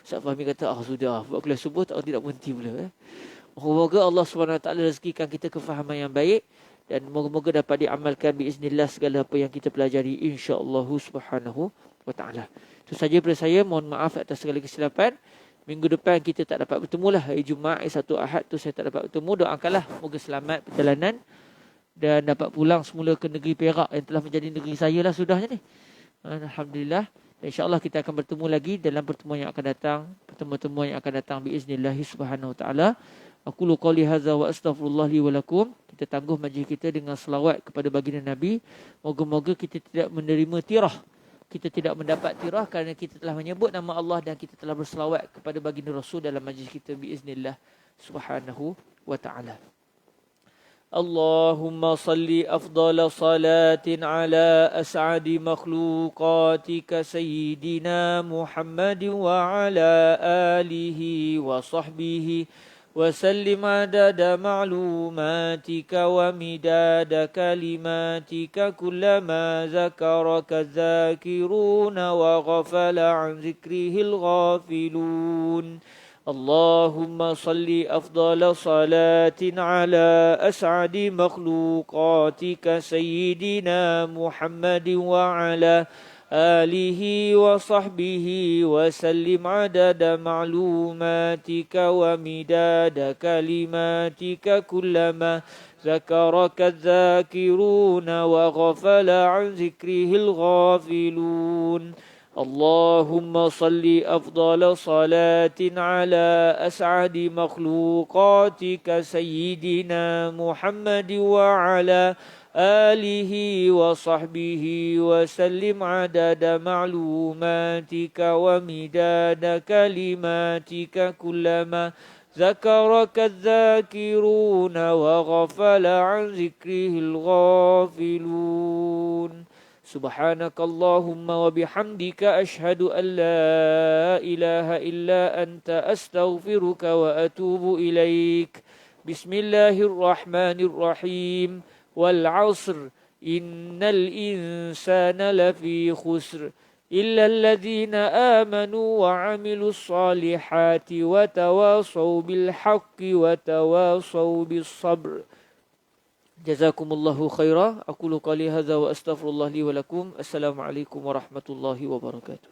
Ustaz Fahmi kata, sudah buat kuliah subuh tak tidak berhenti pula. Moga-moga Allah SWT rezekikan kita kefahaman yang baik dan moga-moga dapat diamalkan biiznillah segala apa yang kita pelajari, insya-Allah subhanahu wa ta'ala. Itu saja daripada saya. Mohon maaf atas segala kesilapan. Minggu depan kita tak dapat bertemu lah. Hari Jumaat, satu Ahad tu saya tak dapat bertemu. Doakanlah moga selamat perjalanan dan dapat pulang semula ke negeri Perak yang telah menjadi negeri saya lah sudahnya ni. Alhamdulillah. InsyaAllah kita akan bertemu lagi dalam pertemuan yang akan datang. Pertemuan-pertemuan yang akan datang biiznillah subhanahu wa ta'ala. Aku qali hadza wa astaghfirullah li wa lakum. Kita tangguh majlis kita dengan selawat kepada baginda Nabi. Moga-moga kita tidak menerima tirah. Kita tidak mendapat tirah kerana kita telah menyebut nama Allah dan kita telah berselawat kepada baginda Rasul dalam majlis kita biiznillah subhanahu wa ta'ala. Allahumma salli afdala salatin ala as'adi makhluqatika sayyidina Muhammadin wa ala alihi wa sahbihi وسلم عدد معلوماتك ومداد كلماتك كلما ذكرك الذاكرون وغفل عن ذكره الغافلون اللهم صل أفضل صلاة على أسعد مخلوقاتك سيدنا محمد وعلى آله وصحبه وسلم عدد معلوماتك ومداد كلماتك كلما ذكرك الذاكرون وغفل عن ذكره الغافلون اللهم صل أفضل صلاة على أسعد مخلوقاتك سيدنا محمد وعلى آله وصحبه وسلم عدد معلوماتك ومداد كلماتك كلما ذكرك الذاكرون وغفل عن ذكره الغافلون سبحانك اللهم وبحمدك أشهد أن لا إله إلا أنت أستغفرك وأتوب إليك بسم الله الرحمن الرحيم والعصر إن الإنسان لفي خسر إلا الذين آمنوا وعملوا الصالحات وتواصوا بالحق وتواصوا بالصبر جزاكم الله خيرا أقول قولي هذا وأستغفر الله لي ولكم السلام عليكم ورحمة الله وبركاته